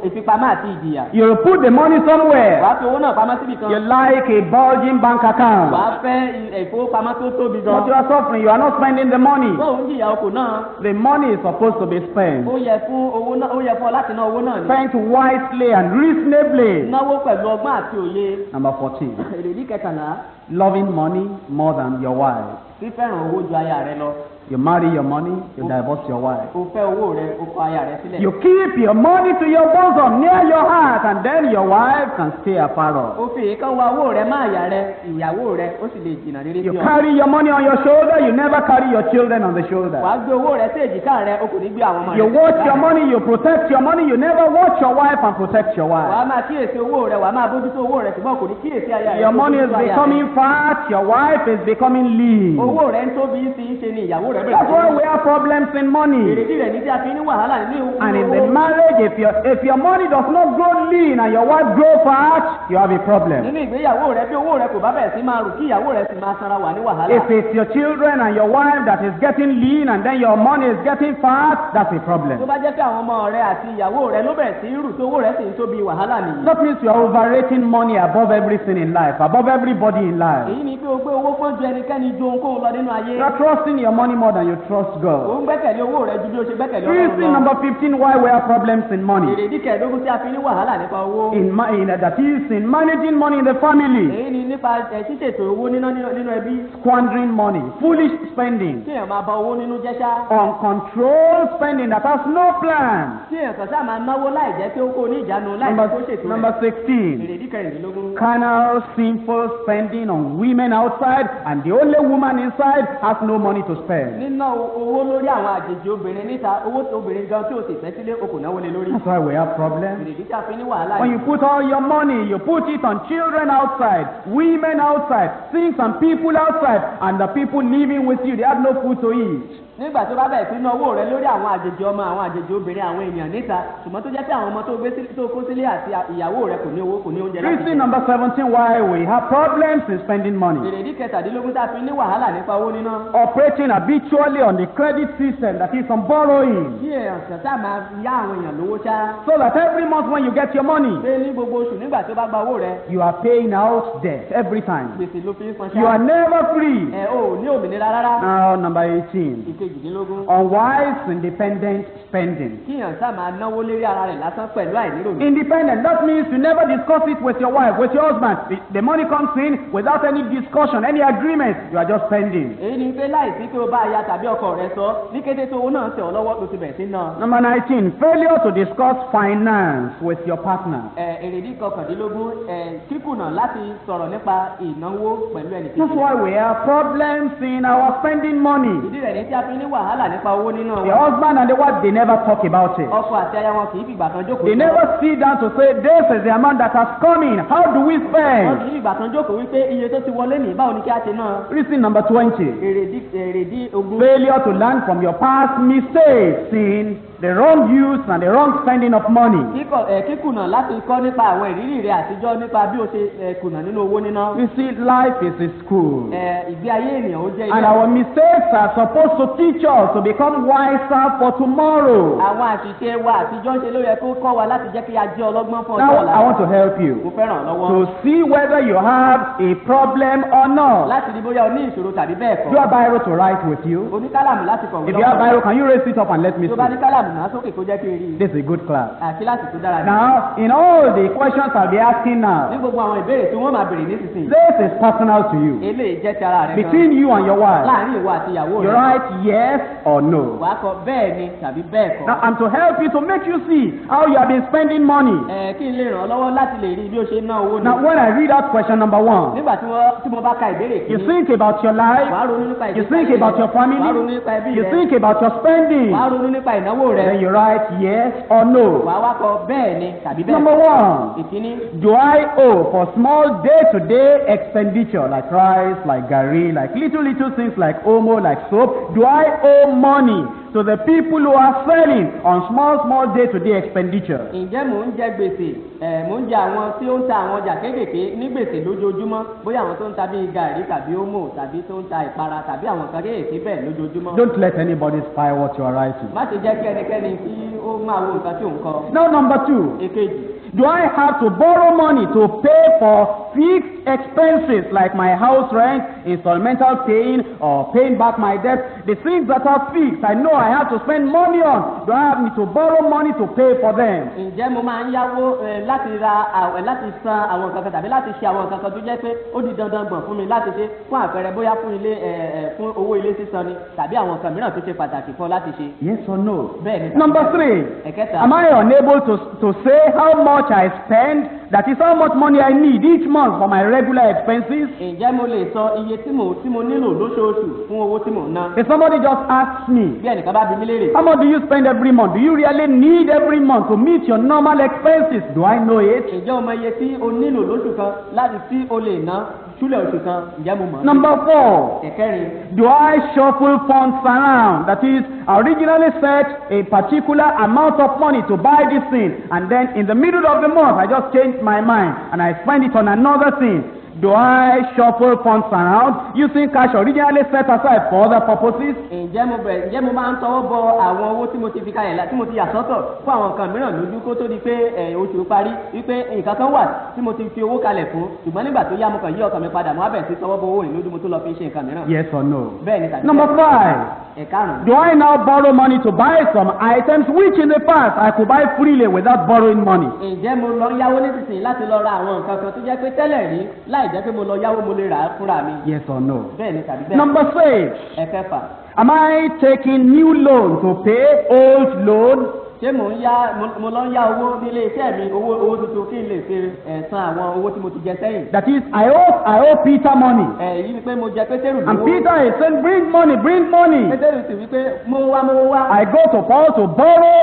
Speaker 2: ìfipamọ́ àti ìjìyà.
Speaker 1: You put the money somewhere.
Speaker 2: wàá fi owó náà pamọ́ síbi kan.
Speaker 1: You like a bulging bank account.
Speaker 2: wàá fẹ́ ìfowópamọ́ tó tóbi gan.
Speaker 1: But you are suffering. You are not spending the money.
Speaker 2: bóun jìyà oko náà.
Speaker 1: The money is supposed to be spent.
Speaker 2: ó yẹ fún ọ láti ná owó náà ní.
Speaker 1: Spent wisely and reasonably.
Speaker 2: náwó pẹ̀lú ọgbọ́n àti òye.
Speaker 1: Number 14.
Speaker 2: èrèdí kẹtàlá.
Speaker 1: Loving money more than your wife.
Speaker 2: fífẹ́ràn owó ju aya rẹ lọ.
Speaker 1: You marry your money, you divorce your wife.
Speaker 2: o fẹ́ owó rẹ o kọ aya rẹ sílẹ̀.
Speaker 1: You keep your money to your bosom, near your heart, and then your wife can stay afar off.
Speaker 2: o fi èèkàn wa owó rẹ má àyà rẹ ìyàwó rẹ ó sì lè jìnnà rere sí
Speaker 1: You
Speaker 2: ọ.
Speaker 1: carry your money on your shoulder, you never carry your children on the shoulder.
Speaker 2: wàá gbé owó rẹ sí èjìká rẹ o kò ní gbé àwọn ọmọ rẹ.
Speaker 1: You watch your money, you protect your money, you never watch your wife and protect your wife.
Speaker 2: wàá máa kíyèsí owó rẹ wàá máa bójútó owó rẹ ṣùgbọ́n kò ní kíyèsí aya rẹ.
Speaker 1: Your money is becoming fat, your wife is becoming lean.
Speaker 2: owó rẹ ń tóbi sí í ṣe ni ìyàwó rẹ
Speaker 1: That's why we have problems in money.
Speaker 2: èrèdí rẹ ní tí a fi ní wàhálà nínú owó.
Speaker 1: And in the marriage, if your money does not grow lean and your wife grow fat, you have a problem.
Speaker 2: nínú ìgbéyàwó rẹ bí owó rẹ kò bá bẹ̀rẹ̀ sí máa rù kí ìyàwó rẹ sì máa sanra wà ní wàhálà.
Speaker 1: If it's your children and your wife that is getting lean and then your money is getting fat, that's a problem.
Speaker 2: tó bá jẹ́ pé àwọn ọmọ rẹ àti ìyàwó rẹ ló bẹ̀rẹ̀ sí rù tó owó rẹ sì ń tóbi wàhálà nìyí.
Speaker 1: That means you are overrating money above everything in life, above everybody in life.
Speaker 2: èyí ni pé o gbé owó pọ́n ju ẹnikẹ́ni ju ohunkóhun lọ nínú ayé.
Speaker 1: You are trusting your money more than you trust
Speaker 2: o
Speaker 1: God.
Speaker 2: ń gbẹ́kẹ̀lé owó rẹ ju bí o ṣe gbẹ́kẹ̀lé
Speaker 1: Reason
Speaker 2: Ọlọ́run lọ.
Speaker 1: number 15 why we have problems in money.
Speaker 2: èrèdí kẹẹ̀ẹ́dógún tí a fi ní wàhálà nípa owó.
Speaker 1: That is in managing money in the family.
Speaker 2: èyí ni nípa ṣíṣètò owó níná nínú ẹbí.
Speaker 1: Squandering money, foolish spending,
Speaker 2: kí èèyàn máa bà owó nínú jẹ́ ṣá.
Speaker 1: uncontrolled spending that has no plan.
Speaker 2: kí èèyàn kàn sáà máa náwó láì jẹ́ pé ó kó ní ìjánu láì jẹ́ kó ṣètò rẹ̀.
Speaker 1: Number 16.
Speaker 2: èrèdí kẹrìndínlógún.
Speaker 1: Carnal, sinful spending on women outside, and the only woman inside has no money to spend.
Speaker 2: níná owó lórí àwọn àjèjì obìnrin níta owó obìnrin gan tí o sì fẹ́ sílé o kò náwó lé lórí.
Speaker 1: That's why we have problems.
Speaker 2: èrèdí tí a fi ní wàhálà
Speaker 1: When you put all your money, you put it on children outside, women outside, things and people outside, and the people living with you, they have no food to eat.
Speaker 2: nígbà tó bá bẹ̀rẹ̀ sí ná owó rẹ lórí àwọn àjèjì ọmọ àwọn àjèjì obìnrin àwọn èèyàn níta ṣùgbọ́n tó jẹ́ pé àwọn ọmọ tó kó sílé àti ìyàwó rẹ kò ní owó kò ní oúnjẹ láti
Speaker 1: Reason
Speaker 2: jẹ.
Speaker 1: number 17 why we have problems in spending money.
Speaker 2: èrèdí kẹtàdínlógún tá a fi ní wàhálà nípa owó níná.
Speaker 1: Operating habitually on the credit system, that is on borrowing.
Speaker 2: kí èèyàn ṣẹ̀ṣá máa yá àwọn èèyàn lówó ṣá.
Speaker 1: So that every month when you get your money,
Speaker 2: pé ní gbogbo oṣù nígbà tó bá gba owó rẹ
Speaker 1: you are paying out debt every time.
Speaker 2: gbèsè ló fi ń san
Speaker 1: You are
Speaker 2: ṣá.
Speaker 1: never free.
Speaker 2: ò ní òmìnira rárá.
Speaker 1: Now, number 18.
Speaker 2: ìkejìdínlógún.
Speaker 1: Unwise, independent spending.
Speaker 2: kí èèyàn ṣá máa náwó lérí ara rẹ̀ lásán pẹ̀lú àìnírò.
Speaker 1: Independent, that means you never discuss it with your wife, with your husband. The money comes in without any discussion, any agreement. You are just spending.
Speaker 2: èyí ni pé láìsí pé o bá aya tàbí ọkọ rẹ sọ ní kété tó owó náà tẹ̀ ọ́ lọ́wọ́ ló ti bẹ̀rẹ̀ sí náà.
Speaker 1: Number 19, failure to discuss finance with your partner.
Speaker 2: èrèdí kọkàndínlógún kíkùnà láti sọ̀rọ̀ nípa ìnáwó pẹ̀lú ẹnì
Speaker 1: That's
Speaker 2: kejì.
Speaker 1: why we have problems in our spending money.
Speaker 2: ìdí rẹ̀ ní tí a fi ní wàhálà nípa owó nínú
Speaker 1: The
Speaker 2: wọn.
Speaker 1: husband and the wife, they never talk about it.
Speaker 2: ọkọ àti aya wọn kì í fìgbà kan jókòó.
Speaker 1: They never sit down to say, this is the amount that has come in. How do we
Speaker 2: wọ́n
Speaker 1: spend?
Speaker 2: kì í fìgbà kan jókòó wípé iye iye tó ti wọlé nìyí báwo ni kí a ṣe náà.
Speaker 1: Reason number 20.
Speaker 2: èrèdí ogun.
Speaker 1: Failure to learn from your past mistakes in the wrong use and the wrong spending of money.
Speaker 2: kíkùnà láti kọ́ nípa àwọn ìrírí rẹ̀ àtijọ́ nípa bí o ṣe kùnà nínú owó níná.
Speaker 1: You see, life is a school.
Speaker 2: ìgbé ayé ènìyàn ó jẹ́ ilé.
Speaker 1: And our mistakes are supposed to teach us to become wiser for tomorrow.
Speaker 2: àwọn àṣìṣe wa àtijọ́ ṣe ló yẹ kó kọ́ wa láti jẹ́ kí a jẹ́ ọlọ́gbọ́n fún ọjọ́
Speaker 1: Now,
Speaker 2: ọ̀la.
Speaker 1: I want to help you
Speaker 2: mo fẹ́ràn lọ́wọ́.
Speaker 1: to see whether you have a problem or not.
Speaker 2: láti rí bóyá o ní ìṣòro tàbí bẹ́ẹ̀ kọ́.
Speaker 1: Do you have Bible to write with you?
Speaker 2: o ní kálàmù láti kọ̀wé lọ́wọ́.
Speaker 1: If you have Bible, can you raise it up and let me
Speaker 2: tó bá ní
Speaker 1: see?
Speaker 2: kálàmù náà sókè kó jẹ́ kí n rí i.
Speaker 1: This is a good class.
Speaker 2: kíláàsì tó dára ní.
Speaker 1: Now, in all the questions I'll be asking
Speaker 2: ní
Speaker 1: now,
Speaker 2: gbogbo àwọn ìbéèrè tí wọ́n máa béèrè nísinsìnyí.
Speaker 1: this is personal to you.
Speaker 2: eléyìí jẹ́ ti ara rẹ̀ gan.
Speaker 1: Between you and your wife,
Speaker 2: láàrin ìwọ àti ìyàwó
Speaker 1: you
Speaker 2: rẹ̀.
Speaker 1: write yes or no.
Speaker 2: wàá kọ bẹ́ẹ̀ ni tàbí bẹ́ẹ̀ kọ́.
Speaker 1: Now, I'm to help you to make you see how you have been spending money.
Speaker 2: kí n lè ràn ọ́ lọ́wọ́ láti lè rí bí ó ṣe ń ná owó ni.
Speaker 1: Now, when I read out question number 1,
Speaker 2: nígbà tí mo bá ka ìbéèrè
Speaker 1: you
Speaker 2: kìíní.
Speaker 1: think about your life,
Speaker 2: wàá ronú nípa
Speaker 1: you
Speaker 2: ìgbésí
Speaker 1: think
Speaker 2: ayé
Speaker 1: about
Speaker 2: rẹ.
Speaker 1: your
Speaker 2: wàá ronú
Speaker 1: family,
Speaker 2: nípa ẹbí
Speaker 1: you
Speaker 2: rẹ.
Speaker 1: think about your spending,
Speaker 2: wàá ronú nípa ìnáwó rẹ.
Speaker 1: then you write yes or no.
Speaker 2: wàá wá kọ bẹ́ẹ̀ ni tàbí bẹ́ẹ̀
Speaker 1: Number
Speaker 2: kọ́.
Speaker 1: 1,
Speaker 2: ìkíní.
Speaker 1: do I owe for small day-to-day expenditure like rice, like garri, like little things like omo, like soap? Do I owe money to the people who are selling on small day-to-day expenditure?
Speaker 2: ǹjẹ́ mò ń jẹ gbèsè mò ń jẹ àwọn tí ó ń ta àwọn ọjà kéékèèké ní gbèsè lójoojúmọ́ bóyá àwọn tó ń ta bíi gàrí tàbí ómò tàbí tó ń ta ìpara tàbí àwọn kan kéékèèké bẹ́ẹ̀ lójoojúmọ́.
Speaker 1: Don't let anybody spy what you are writing.
Speaker 2: má ṣe jẹ́ kí ẹnikẹ́ni tí ó máa wo nǹkan tí ò ń kọ.
Speaker 1: Now, number 2,
Speaker 2: èkejì.
Speaker 1: do I have to borrow money to pay for fixed expenses like my house rent, installmental paying, or paying back my debt? The things that are fixed, I know I have to spend money on. Do I have to borrow money to pay for them?
Speaker 2: ǹjẹ́ mo máa ń yáwó láti san àwọn nǹkan kan tàbí láti ṣe àwọn nǹkan kan tó jẹ́ pé ó di dandan gbọ̀n fún mi láti ṣe fún àpẹẹrẹ bóyá fún owó ilé sísan ni tàbí àwọn nǹkan mìíràn tó ṣe pàtàkì fún ọ láti ṣe.
Speaker 1: Yes or no?
Speaker 2: bẹ́ẹ̀ ni.
Speaker 1: Number 3,
Speaker 2: ẹ̀kẹta.
Speaker 1: am I unable to say how much I spend? That is how much money I need each month for my regular expenses?
Speaker 2: ǹjẹ́ mo lè sọ iye tí mo nílò lóṣooṣù fún owó tí mò ń ná?
Speaker 1: If somebody just asks me,
Speaker 2: bí ẹnìkan bá bi mí léèrè.
Speaker 1: how much do you spend every month? Do you really need every month to meet your normal expenses? Do I know it?
Speaker 2: ǹjẹ́ o mọ iye tí o nílò lóṣù kan láti tí o lè ná ṣúlẹ̀ oṣù kan? ǹjẹ́ mo mọ̀?
Speaker 1: Number 4,
Speaker 2: ẹ̀kẹrin.
Speaker 1: do I shuffle funds around? That is, I originally set a particular amount of money to buy this thing, and then in the middle of the month, I just changed my mind and I spend it on another thing. Do I shuffle funds around using cash originally set aside for other purposes?
Speaker 2: ǹjẹ́ mo máa ń tọwọ́ bọ àwọn owó tí mo ti fi kalẹ̀ tí mo ti yà sọ́tọ̀ fún àwọn nǹkan mìíràn lójú kó tó di pé oṣù parí wípé nǹkan kan wà tí mo ti fi owó kalẹ̀ fún ṣùgbọ́n nígbà tó yá mo kàn yí ọkàn mi padà mo á bẹ̀rẹ̀ sí tọwọ́ bọ owó rìn lójú mo tó lọ fi ṣe nǹkan mìíràn.
Speaker 1: Yes or no?
Speaker 2: bẹ́ẹ̀ ni tàbí.
Speaker 1: Number 5,
Speaker 2: ẹ̀karùn-ún.
Speaker 1: do I now borrow money to buy some items which in the past I could buy freely without borrowing money?
Speaker 2: ǹjẹ́ mo lọ yáwó nísinsìnyí láti lọ ra àwọn nǹkan kan tó jẹ́ pé tẹ́lẹ̀ rí láì jẹ́ pé mo lọ yáwó mo lè rà á fúnra mi?
Speaker 1: Yes or no?
Speaker 2: bẹ́ẹ̀ ni tàbí bẹ́ẹ̀.
Speaker 1: Number 6,
Speaker 2: ẹ̀kẹfà.
Speaker 1: am I taking new loan to pay old loan?
Speaker 2: ṣé mo lọ ń yá owó nílé iṣẹ́ mi owó tuntun kí n lè fi san àwọn owó tí mo ti jẹ sẹ́yìn?
Speaker 1: That is, I owe Peter money.
Speaker 2: èyí ni pé mo jẹ Pétérù lówó.
Speaker 1: And Peter is saying, bring money, bring money.
Speaker 2: Pétérù sì wí pé mo wá.
Speaker 1: I go to Paul to borrow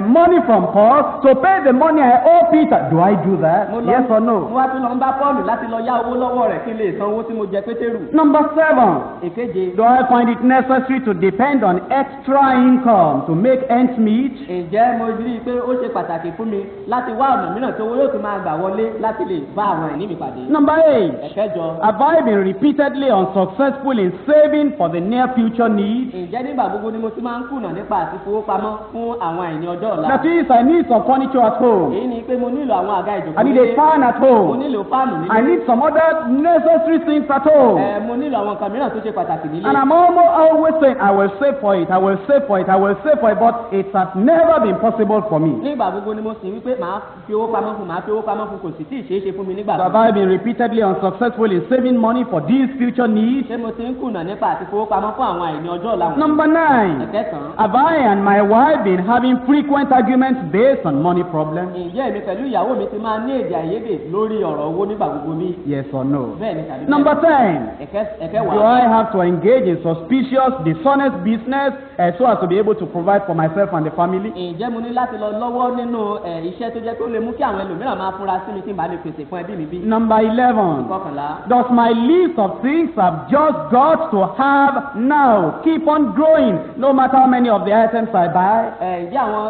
Speaker 1: money from Paul to pay the money I owe Peter. Do I do that? Yes or no?
Speaker 2: mo wá tún lọ ń bá Pọ́ọ̀lù láti lọ yá owó lọ́wọ́ rẹ̀ kí n lè san owó tí mo jẹ Pétérù.
Speaker 1: Number 7,
Speaker 2: èkeje.
Speaker 1: do I find it necessary to depend on extra income to make ends meet?
Speaker 2: ǹjẹ́ mo rí i pé ó ṣe pàtàkì fún mi láti wá ọ̀nà mìíràn tí owó yóò tún máa gbà wọlé láti lè bá àwọn ìní mi pàdé?
Speaker 1: Number 8,
Speaker 2: ẹ̀kẹjọ.
Speaker 1: have I been repeatedly unsuccessful in saving for the near future needs?
Speaker 2: ǹjẹ́ nígbà gbogbo ni mo ti máa ń kùnà nípa àti fowópamọ́ fún àwọn àìní ọjọ́ ọ̀la?
Speaker 1: That is, I need some furniture at home.
Speaker 2: èyí ni pé mo nílò àwọn àga ìjòkó
Speaker 1: I need a fan at
Speaker 2: mo
Speaker 1: home.
Speaker 2: nílò fáànù nílé.
Speaker 1: I need some other necessary things at home.
Speaker 2: mo nílò àwọn nǹkan mìíràn tó ṣe pàtàkì nílé.
Speaker 1: And I'm always saying, I will save for it, I will save for it, I will save for it, but it has never been possible for me.
Speaker 2: nígbà gbogbo ni mo sì wípé màá fi owó pamọ́ fún kò sì tí ì ṣeé ṣe fún mi nígbà
Speaker 1: So have I been repeatedly unsuccessful in saving money for these future needs?
Speaker 2: ṣé mo ti ń kùnà nípa àti fowó pamọ́ fún àwọn àìní ọjọ́ ọ̀la wọn?
Speaker 1: Number 9,
Speaker 2: ẹ̀kẹsàn-án.
Speaker 1: have I and my wife been having frequent arguments based on money problems?
Speaker 2: ǹjẹ́ èmi pẹ̀lú ìyàwó mi ti máa ní èdè àìyedè lórí ọ̀rọ̀ owó nígbà gbogbo bí?
Speaker 1: Yes or no?
Speaker 2: bẹ́ẹ̀ ni tàbí bẹ́ẹ̀.
Speaker 1: Number 10,
Speaker 2: ẹ̀kẹwàá.
Speaker 1: do I have to engage in suspicious, dishonest business so as to be able to provide for myself and the family?
Speaker 2: ǹjẹ́ mo ní láti lọ lọ́wọ́ nínú iṣẹ́ tó jẹ́ pé ó lè mú kí àwọn ẹlòmíràn máa fúnra sí mi tí n bá lè pèsè fún ẹbí mi bí.
Speaker 1: Number 11.
Speaker 2: Ìkọkànlá.
Speaker 1: Does my list of things I've just got to have now keep on growing no matter how many of the items I buy?
Speaker 2: Ǹjẹ́ àwọn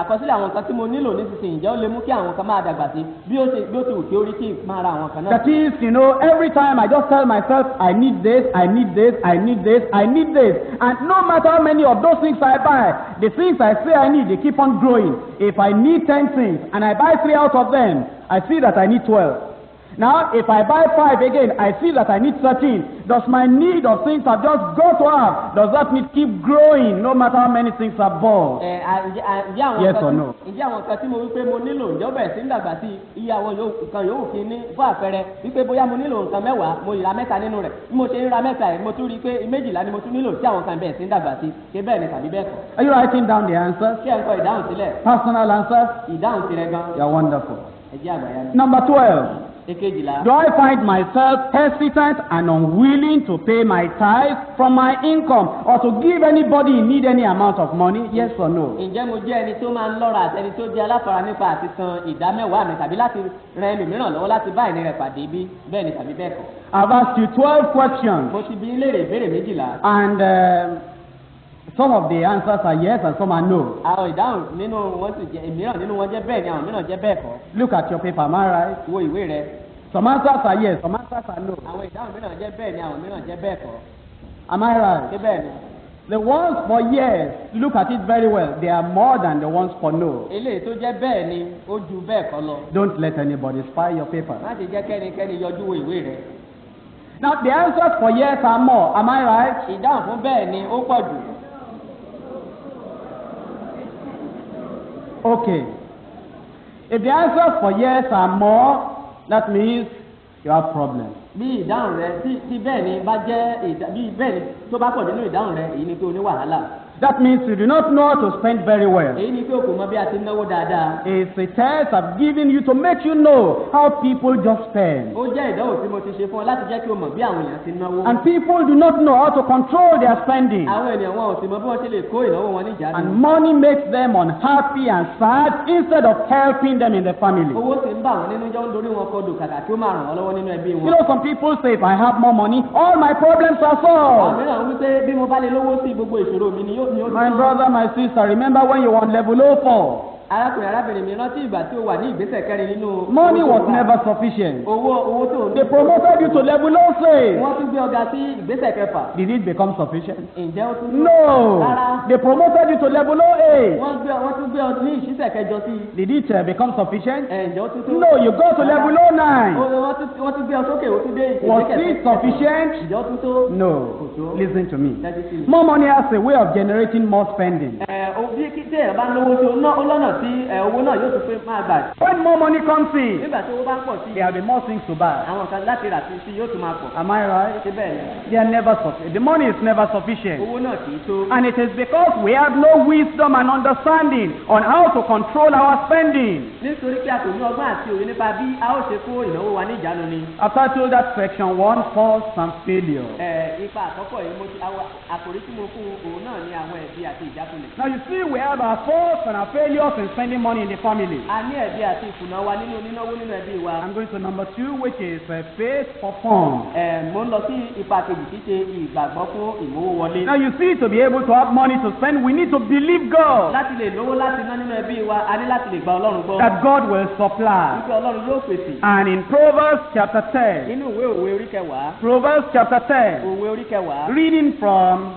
Speaker 2: àkọsílẹ̀ àwọn nǹkan tí mo nílò nísinsìnyí ǹjẹ́ ó lè mú kí àwọn kan máa dàgbà sí bí ó ti wù kí ó rí kí n máa ra àwọn kan náà.
Speaker 1: That is, every time I just tell myself, I need this, I need this, I need this, I need this. And no matter how many of those things I buy, the things I say I need, they keep on growing. If I need 10 things and I buy 3 out of them, I see that I need 12. Now, if I buy 5 again, I see that I need 13. Does my need of things I've just got to have, does that need keep growing no matter how many things I've bought? Yes or no?
Speaker 2: Ǹjẹ́ àwọn kan tí mo wípé mo nílò ǹjẹ́ ó bẹ̀rẹ̀ sí ń dàgbà sí iye àwọn nǹkan yòówù kí ní fún àpẹẹrẹ wípé bóyá mo nílò nǹkan 10 mo ra 3 nínú rẹ̀ bí mo ṣe ń ra 3 yìí mo tún rí i pé 12 ni mo tún nílò tí àwọn kan bẹ̀rẹ̀ sí ń dàgbà sí ṣé bẹ́ẹ̀ ni tàbí bẹ́ẹ̀ kọ́.
Speaker 1: Are you writing down the answers?
Speaker 2: Ṣé ẹ ń kọ ìdáhùn sílẹ̀?
Speaker 1: Personal answers?
Speaker 2: Ìdáhùn tirẹ̀ gan.
Speaker 1: You're wonderful.
Speaker 2: Ẹ jẹ́ àgbáyé.
Speaker 1: Number 12.
Speaker 2: Èkejìlá.
Speaker 1: Do I find myself hesitant and unwilling to pay my tithe from my income or to give anybody in need any amount of money? Yes or no?
Speaker 2: Ǹjẹ́ mo jẹ́ ẹni tó máa ń lọ́ra àti ẹni tó jẹ́ aláfara nípa àti san ìdámẹ́wàá mi tàbí láti ran ẹlòmíràn lọ́wọ́ láti bá ìní rẹ̀ pàdé bí bẹ́ẹ̀ ni tàbí bẹ́ẹ̀ kọ́?
Speaker 1: I've asked you 12 questions.
Speaker 2: Mo ti bi léèrè ìbéèrè 12.
Speaker 1: And some of the answers are yes and some are no.
Speaker 2: Àwọn ìdáhùn nínú wọn sì jẹ́ ìmíràn nínú wọn jẹ́ bẹ́ẹ̀ ni àwọn mìíràn jẹ́ bẹ́ẹ̀ kọ́.
Speaker 1: Look at your paper, am I right?
Speaker 2: Wo ìwé rẹ.
Speaker 1: Some answers are yes, some answers are no.
Speaker 2: Àwọn ìdáhùn mìíràn jẹ́ bẹ́ẹ̀ ni àwọn mìíràn jẹ́ bẹ́ẹ̀ kọ́.
Speaker 1: Am I right?
Speaker 2: Ṣé bẹ́ẹ̀ ni?
Speaker 1: The ones for yes, look at it very well. They are more than the ones for no.
Speaker 2: Eléyìí tó jẹ́ bẹ́ẹ̀ ni ó ju bẹ́ẹ̀ kọ́ lọ.
Speaker 1: Don't let anybody spy your paper.
Speaker 2: Má ṣe jẹ́ kẹ́nikẹ́ni yọjú wo ìwé rẹ.
Speaker 1: Now the answers for yes are more. Am I right?
Speaker 2: Ìdáhùn fún bẹ́ẹ̀ ni ó pọ̀ jù.
Speaker 1: Okay. If the answers for yes are more, that means you have problems.
Speaker 2: Bí ìdáhùn rẹ tí bẹ́ẹ̀ ni bá jẹ́ bí bẹ́ẹ̀ ni tó bá pọ̀ nínú ìdáhùn rẹ èyí ni pé o ní wàhálà.
Speaker 1: That means you do not know how to spend very well.
Speaker 2: Èyí ni pé o kò mọ bí a ti náwó dáadáa.
Speaker 1: It's a test I've given you to make you know how people just spend.
Speaker 2: Ó jẹ́ ìdánwò tí mo ti ṣe fún ọ láti jẹ́ kí o mọ̀ bí àwọn èèyàn ti náwó.
Speaker 1: And people do not know how to control their spending.
Speaker 2: Àwọn ènìyàn wọn ò sì mọ bí wọ́n ṣe lè kó ìnáwó wọn ní ìjánu.
Speaker 1: And money makes them unhappy and sad instead of helping them in the family.
Speaker 2: Owó sì ń bà wọ́n nínú jẹ́ ń dorí wọn kodò kàkà kí ó máa ràn wọ́n lọ́wọ́ nínú ẹbí wọn.
Speaker 1: You know, some people say if I have more money, all my problems are
Speaker 2: Àwọn
Speaker 1: solved.
Speaker 2: mìíràn wípé bí mo bá lè lówó sí gbogbo ìṣòro mi ni yóò
Speaker 1: My brother, my sister, remember when you were on level 04?
Speaker 2: Arákùnrin arábìnrin mi rántí ìgbà tí ó wà ní ìgbésẹ̀ kẹrin nínú.
Speaker 1: Money was never sufficient.
Speaker 2: Owó tó ń.
Speaker 1: They promoted you to level 06.
Speaker 2: Wọ́n tún gbé ọ̀gá sí ìgbésẹ̀ kẹfà.
Speaker 1: Did it become sufficient?
Speaker 2: Ǹjẹ́ ó tún.
Speaker 1: No.
Speaker 2: Rárá.
Speaker 1: They promoted you to level 08.
Speaker 2: Wọ́n tún gbé ọ ní ìṣísẹ̀ kẹjọ sí.
Speaker 1: Did it become sufficient?
Speaker 2: Ǹjẹ́ ó tún tó.
Speaker 1: No, you go to level 09.
Speaker 2: Wọ́n tún gbé ọ sókè ó tún dé ìgbésẹ̀
Speaker 1: Was
Speaker 2: kẹfà.
Speaker 1: it sufficient?
Speaker 2: Ǹjẹ́ ó tún tó.
Speaker 1: No. Listen to me. More money has a way of generating more spending.
Speaker 2: Bí kí tẹ̀yẹ̀ bá lówó tí ó lọ́nà tí owó náà yóò tún pé máa gbà.
Speaker 1: When more money comes in,
Speaker 2: Nígbà tí owó bá ń pọ̀ sí.
Speaker 1: there will be more things to buy.
Speaker 2: Àwọn kan láti rà sí yóò tún máa pọ̀.
Speaker 1: Am I right?
Speaker 2: Ṣé bẹ́ẹ̀ ni?
Speaker 1: They are never sufficient. The money is never sufficient.
Speaker 2: Owó náà kì í tó.
Speaker 1: And it is because we have no wisdom and understanding on how to control our spending.
Speaker 2: Nítorí pé a kò ní ọgbọ́n àti òye nípa bí a ó ṣe kó ìnáwó wa ní ìjánu ni.
Speaker 1: I've titled that section 1, Faults and Failure.
Speaker 2: Ipa àkọ́kọ́ yìí àkòrí tí mo fún òun náà ní àwọn ẹ̀bi àti ìjákulẹ̀.
Speaker 1: Now you see we have our faults and our failures in spending money in the family.
Speaker 2: A ní ẹ̀bi àti ìkùnà wa nínú nínáwó nínú ẹbí wa.
Speaker 1: I'm going to number 2, which is faith for fun.
Speaker 2: Mo ń lọ sí ipa kejì tí ṣe ìgbàgbọ́ fún ìmówó wọlé.
Speaker 1: Now you see, to be able to have money to spend, we need to believe God.
Speaker 2: Láti lè lówó láti ná nínú ẹbí wa, a ní láti lè gba Ọlọ́run gbọ́.
Speaker 1: That God will supply.
Speaker 2: Wípé Ọlọ́run yóò pèsè.
Speaker 1: And in Proverbs chapter 10,
Speaker 2: Nínú ìwé òwe orí kẹwàá.
Speaker 1: Proverbs chapter 10,
Speaker 2: Òwe orí kẹwàá.
Speaker 1: reading from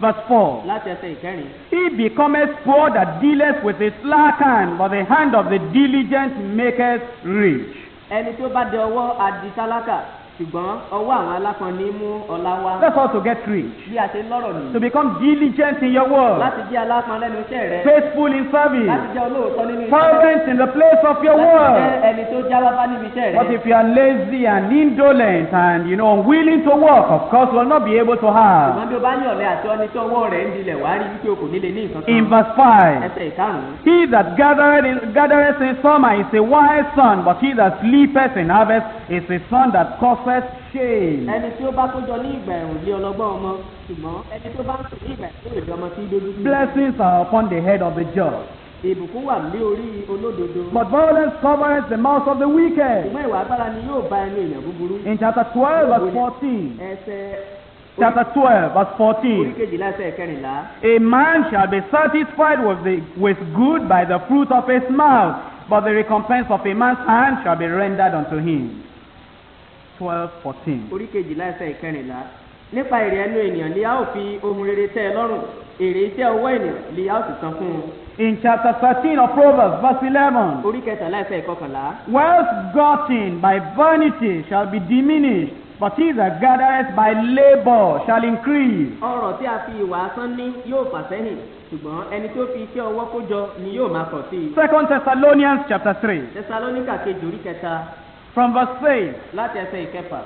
Speaker 1: verse 4.
Speaker 2: Láti ẹsẹ̀ ìkẹrin.
Speaker 1: He becometh poor that dealeth with a slack hand, but the hand of the diligent maketh rich.
Speaker 2: Ẹni tó bá dẹ ọwọ́ adi tálákà, ṣùgbọ́n ọwọ́ àwọn alápọn ní mú ọlá wá.
Speaker 1: That's how to get rich.
Speaker 2: Bí a ṣe ń lọ́rọ̀ nìyí.
Speaker 1: To become diligent in your work.
Speaker 2: Láti jẹ́ alápọn lẹ́nu iṣẹ́ rẹ.
Speaker 1: Faithful in service.
Speaker 2: Láti jẹ́ olóòótọ́ nínú iṣẹ́ rẹ.
Speaker 1: Fervent in the place of your
Speaker 2: Láti jẹ́
Speaker 1: work.
Speaker 2: ẹni tó jáwáfá níbi iṣẹ́ rẹ.
Speaker 1: But if you are lazy and indolent and, unwilling to work, of course, you will not be able to have.
Speaker 2: Ṣùgbọ́n bí o bá ní ọ̀lẹ àti ọni tí ọwọ́ rẹ̀ ń dilẹ̀ wá rí wípé o kò ní lè ní nǹkan kan.
Speaker 1: In verse 5.
Speaker 2: Ẹsẹ̀ ìkarùn-ún.
Speaker 1: He that gathereth in summer is a wise son, but he that sleepeth in harvest is a son that causeth suffers shame.
Speaker 2: ẹni tí ó bá kójọ ní ìgbà ẹ̀rùn lé ọlọ́gbọ́n ọmọ ṣùgbọ́n ẹni tó bá ń sùn ní ìgbà ẹ̀rùn ọmọ tí dojú sí.
Speaker 1: Blessings are upon the head of the just,
Speaker 2: ìbùkún wà lé orí olódodo.
Speaker 1: but violence covers the mouth of the wicked.
Speaker 2: ṣùgbọ́n ìwà agbára ni yóò bá ẹnu èèyàn búburú.
Speaker 1: In chapter 12, verse 14. Chapter 12, verse 14.
Speaker 2: orí kejìlá ẹsẹ̀ kẹrìnlá.
Speaker 1: A man shall be satisfied with good by the fruit of his mouth, but the recompense of a man's hand shall be rendered unto him. 12:14.
Speaker 2: orí kejìlá ẹsẹ̀ kẹrìnlá. nípa èrè ẹnu ènìyàn ni a ó fi ohun rere tẹ́ ẹ lọ́rùn, èrè iṣẹ́ ọwọ́ ènìyàn ni a ó sì san fún un.
Speaker 1: In chapter 13 of Proverbs, verse 11.
Speaker 2: orí kẹtàlá ẹsẹ̀ kọkànlá.
Speaker 1: Wealth gotten by vanity shall be diminished, but he that gathereth by labor shall increase.
Speaker 2: ọrọ̀ tí a fi ìwà asán ní yóò fà sẹ́yìn, ṣùgbọ́n ẹni tó fi iṣẹ́ ọwọ́ kó jọ ni yóò máa pọ̀ sí i.
Speaker 1: 2 Thessalonians chapter 3,
Speaker 2: Tẹsalóníkà kejì orí kẹta
Speaker 1: from verse 6.
Speaker 2: láti ẹsẹ̀ ìkẹfà.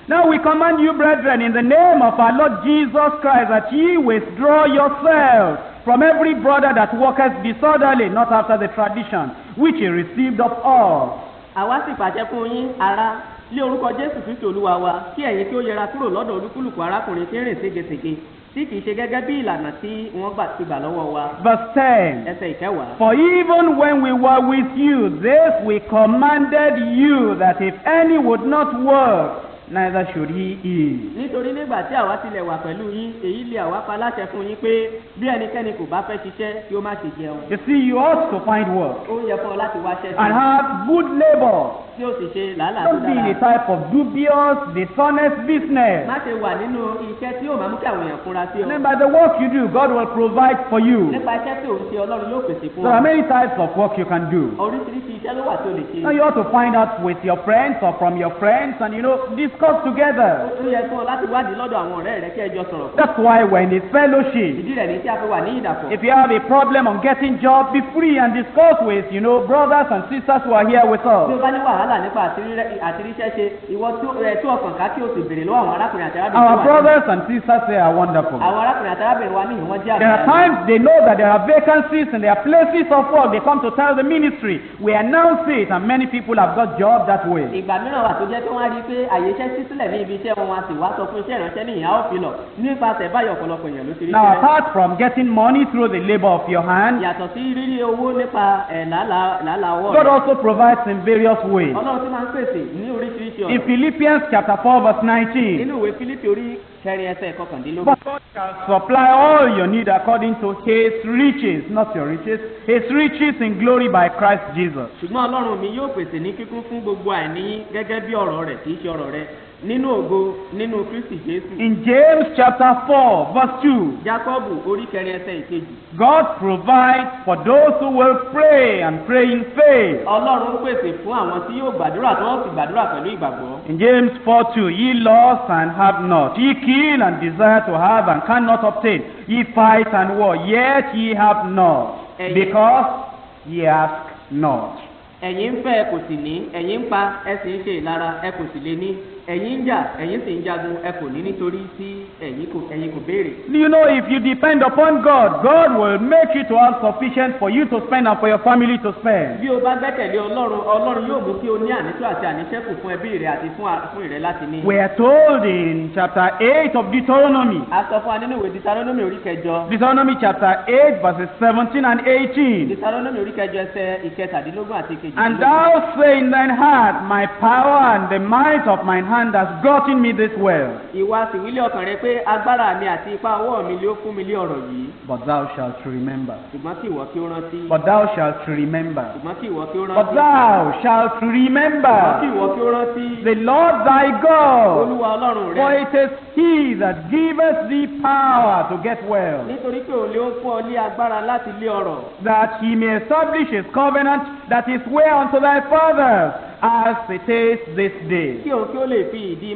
Speaker 1: Now we command you, brethren, in the name of our Lord Jesus Christ, that ye withdraw yourselves from every brother that walketh disorderly, not after the tradition which he received of us.
Speaker 2: àwa sì pàṣẹ fún yín ará lé orúkọ Jésù Kristi Olúwa wa kí ẹ̀yin kí ó yẹra kúrò lọ́dọ̀ olúkúlùkù arákùnrin tí ń rìn ségesège tí kìí ṣe gẹ́gẹ́ bí ìlànà tí wọ́n ti gbà lọ́wọ́ wa.
Speaker 1: Verse 10.
Speaker 2: ẹsẹ̀ ìkẹwàá.
Speaker 1: For even when we were with you, this we commanded you, that if any would not work, neither should he eat.
Speaker 2: nítorí nígbà tí àwa tilẹ̀ wà pẹ̀lú yín èyí lé àwa pa láṣẹ fún yín pé bí ẹnikẹ́ni kò bá fẹ́ ṣiṣẹ́ kí ó má ṣe jẹun.
Speaker 1: You see, you ought to find work
Speaker 2: ó yẹ fún ọ láti wáṣẹ́
Speaker 1: and
Speaker 2: sí
Speaker 1: have good labor.
Speaker 2: tí ó sì ṣe làálàá tó
Speaker 1: Don't be in a
Speaker 2: dára.
Speaker 1: type of dubious, dishonest business.
Speaker 2: má ṣe wà nínú iṣẹ́ tí yóò máa mú kí àwọn èèyàn fúnra sí ọ.
Speaker 1: Then by the work you do, God will provide for you.
Speaker 2: nípa iṣẹ́ tí òun ṣe Ọlọ́run yóò pèsè fún
Speaker 1: There
Speaker 2: ọ.
Speaker 1: are many types of work you can do.
Speaker 2: oríṣiríṣi iṣẹ́ ló wà tí o lè ṣe.
Speaker 1: Now you ought to find out with your friends or from your friends and, discuss together.
Speaker 2: ó yẹ fún ọ láti wádìí lọ́dọ̀ àwọn ọ̀rẹ́ rẹ kí ẹ jọ sọ̀rọ̀.
Speaker 1: That's why we're in a fellowship.
Speaker 2: ìdí rẹ̀ ní tí a fi wà ní ìdàpọ̀.
Speaker 1: If you have a problem on getting job, be free and discuss with, brothers and sisters who are here with
Speaker 2: tí o
Speaker 1: us.
Speaker 2: bá ní wàhálà nípa àtiríṣẹ́ ṣe ìwọ tí ọkàn ká kí o sì béèrè lọ́wọ́ àwọn arákùnrin àti arábìnrin
Speaker 1: Our
Speaker 2: wa.
Speaker 1: brothers and sisters here are wonderful.
Speaker 2: àwọn arákùnrin àti arábìnrin wa níyìn wọ́n jẹ́
Speaker 1: There are times they know that there are vacancies in their places of work. They come to tell the ministry. We announce it, and many people have got jobs that way.
Speaker 2: ìgbà mìíràn wà tó jẹ́ pé wọ́n á rí i pé àyè iṣẹ́ sí sílẹ̀ ní ibi iṣẹ́ wọn wá sì wá sọ fún iṣẹ́ ìránṣẹ́ níyìn á ó fi lọ nípasẹ̀ báyọ̀ ọ̀pọ̀lọpọ̀ èèyàn ló ti rí
Speaker 1: Now,
Speaker 2: iṣẹ́.
Speaker 1: apart from getting money through the labor of your hand,
Speaker 2: yàtọ̀ sí rírí owó nípa làálàá ọwọ́
Speaker 1: God
Speaker 2: rẹ̀.
Speaker 1: also provides in various ways.
Speaker 2: Ọlọ́run ti máa ń pèsè ní oríṣiríṣi
Speaker 1: In
Speaker 2: ọ̀nà.
Speaker 1: Philippians chapter 4, verse 19.
Speaker 2: nínú ìwé Fílípì orí kẹrin ẹsẹ̀ kọkàndínlógún.
Speaker 1: But God shall supply all your need according to his riches, not your riches, his riches in glory by Christ Jesus.
Speaker 2: ṣùgbọ́n Ọlọ́run mi yóò pèsè ní kíkún fún gbogbo àìní gẹ́gẹ́ bí ọ̀rọ̀ rẹ̀ kì í ṣe ọ̀rọ̀ rẹ̀ nínú ògo nínú Kristi Jésù.
Speaker 1: In James chapter 4, verse 2,
Speaker 2: Jákọ́bù orí kẹrin ẹsẹ̀ ìkejì.
Speaker 1: God provides for those who will pray and pray in faith.
Speaker 2: Ọlọ́run pèsè fún àwọn tí yóò gbàdúrà tí wọ́n sì gbàdúrà pẹ̀lú ìgbàgbọ́.
Speaker 1: In James 4:2, ye lost and have not, ye kill and desire to have and cannot obtain, ye fight and war, yet ye have not, because ye ask not.
Speaker 2: ẹ̀yin ń fẹ́ ẹ kò sì ní, ẹ̀yin ń pa ẹ sì ń ṣe ìlara ẹ kò sì lè ní, ẹ̀yin ń jà ẹ̀yin sì ń jagun ẹ kò ní nítorí tí ẹ̀yin kò béèrè.
Speaker 1: If you depend upon God, God will make you to have sufficient for you to spend and for your family to spend.
Speaker 2: bí o bá gbẹ́kẹ̀lé Ọlọ́run yóò mú kí o ní ànító àti àníṣẹ́kù fún ẹbí rẹ àti fún ìrẹ láti ní.
Speaker 1: We are told in chapter 8 of Deuteronomy,
Speaker 2: a sọ fún wa nínú ìwé Deuteronomy orí kẹjọ.
Speaker 1: Deuteronomy chapter 8 verses 17 and 18.
Speaker 2: Deuteronomy orí kẹjọ ẹsẹ̀ ìkẹtàdínlógún àti ìkejìdínlógún.
Speaker 1: And thou say in thine heart, my power and the might of mine hand has gotten me this wealth.
Speaker 2: ìwà sì wílé ọkàn rẹ pé agbára mi àti ipá ọwọ́ mi ló fún mi lé ọ̀rọ̀ yìí.
Speaker 1: But thou shalt remember.
Speaker 2: ṣùgbọ́n kí ìwọ kí ó rántí.
Speaker 1: But thou shalt remember.
Speaker 2: ṣùgbọ́n kí ìwọ kí ó rántí.
Speaker 1: But thou shalt
Speaker 2: ṣùgbọ́n kí
Speaker 1: remember
Speaker 2: ìwọ kí ó rántí.
Speaker 1: the Lord thy God.
Speaker 2: Olúwa Ọlọ́run
Speaker 1: For
Speaker 2: rẹ.
Speaker 1: it is he that giveth thee power to get wealth,
Speaker 2: nítorí pé òun lé ó fún ọ ní agbára láti lé ọrọ̀.
Speaker 1: that he may establish his covenant that is swear unto thy fathers, as it is this day.
Speaker 2: kí òun kí ó lè fi ìdí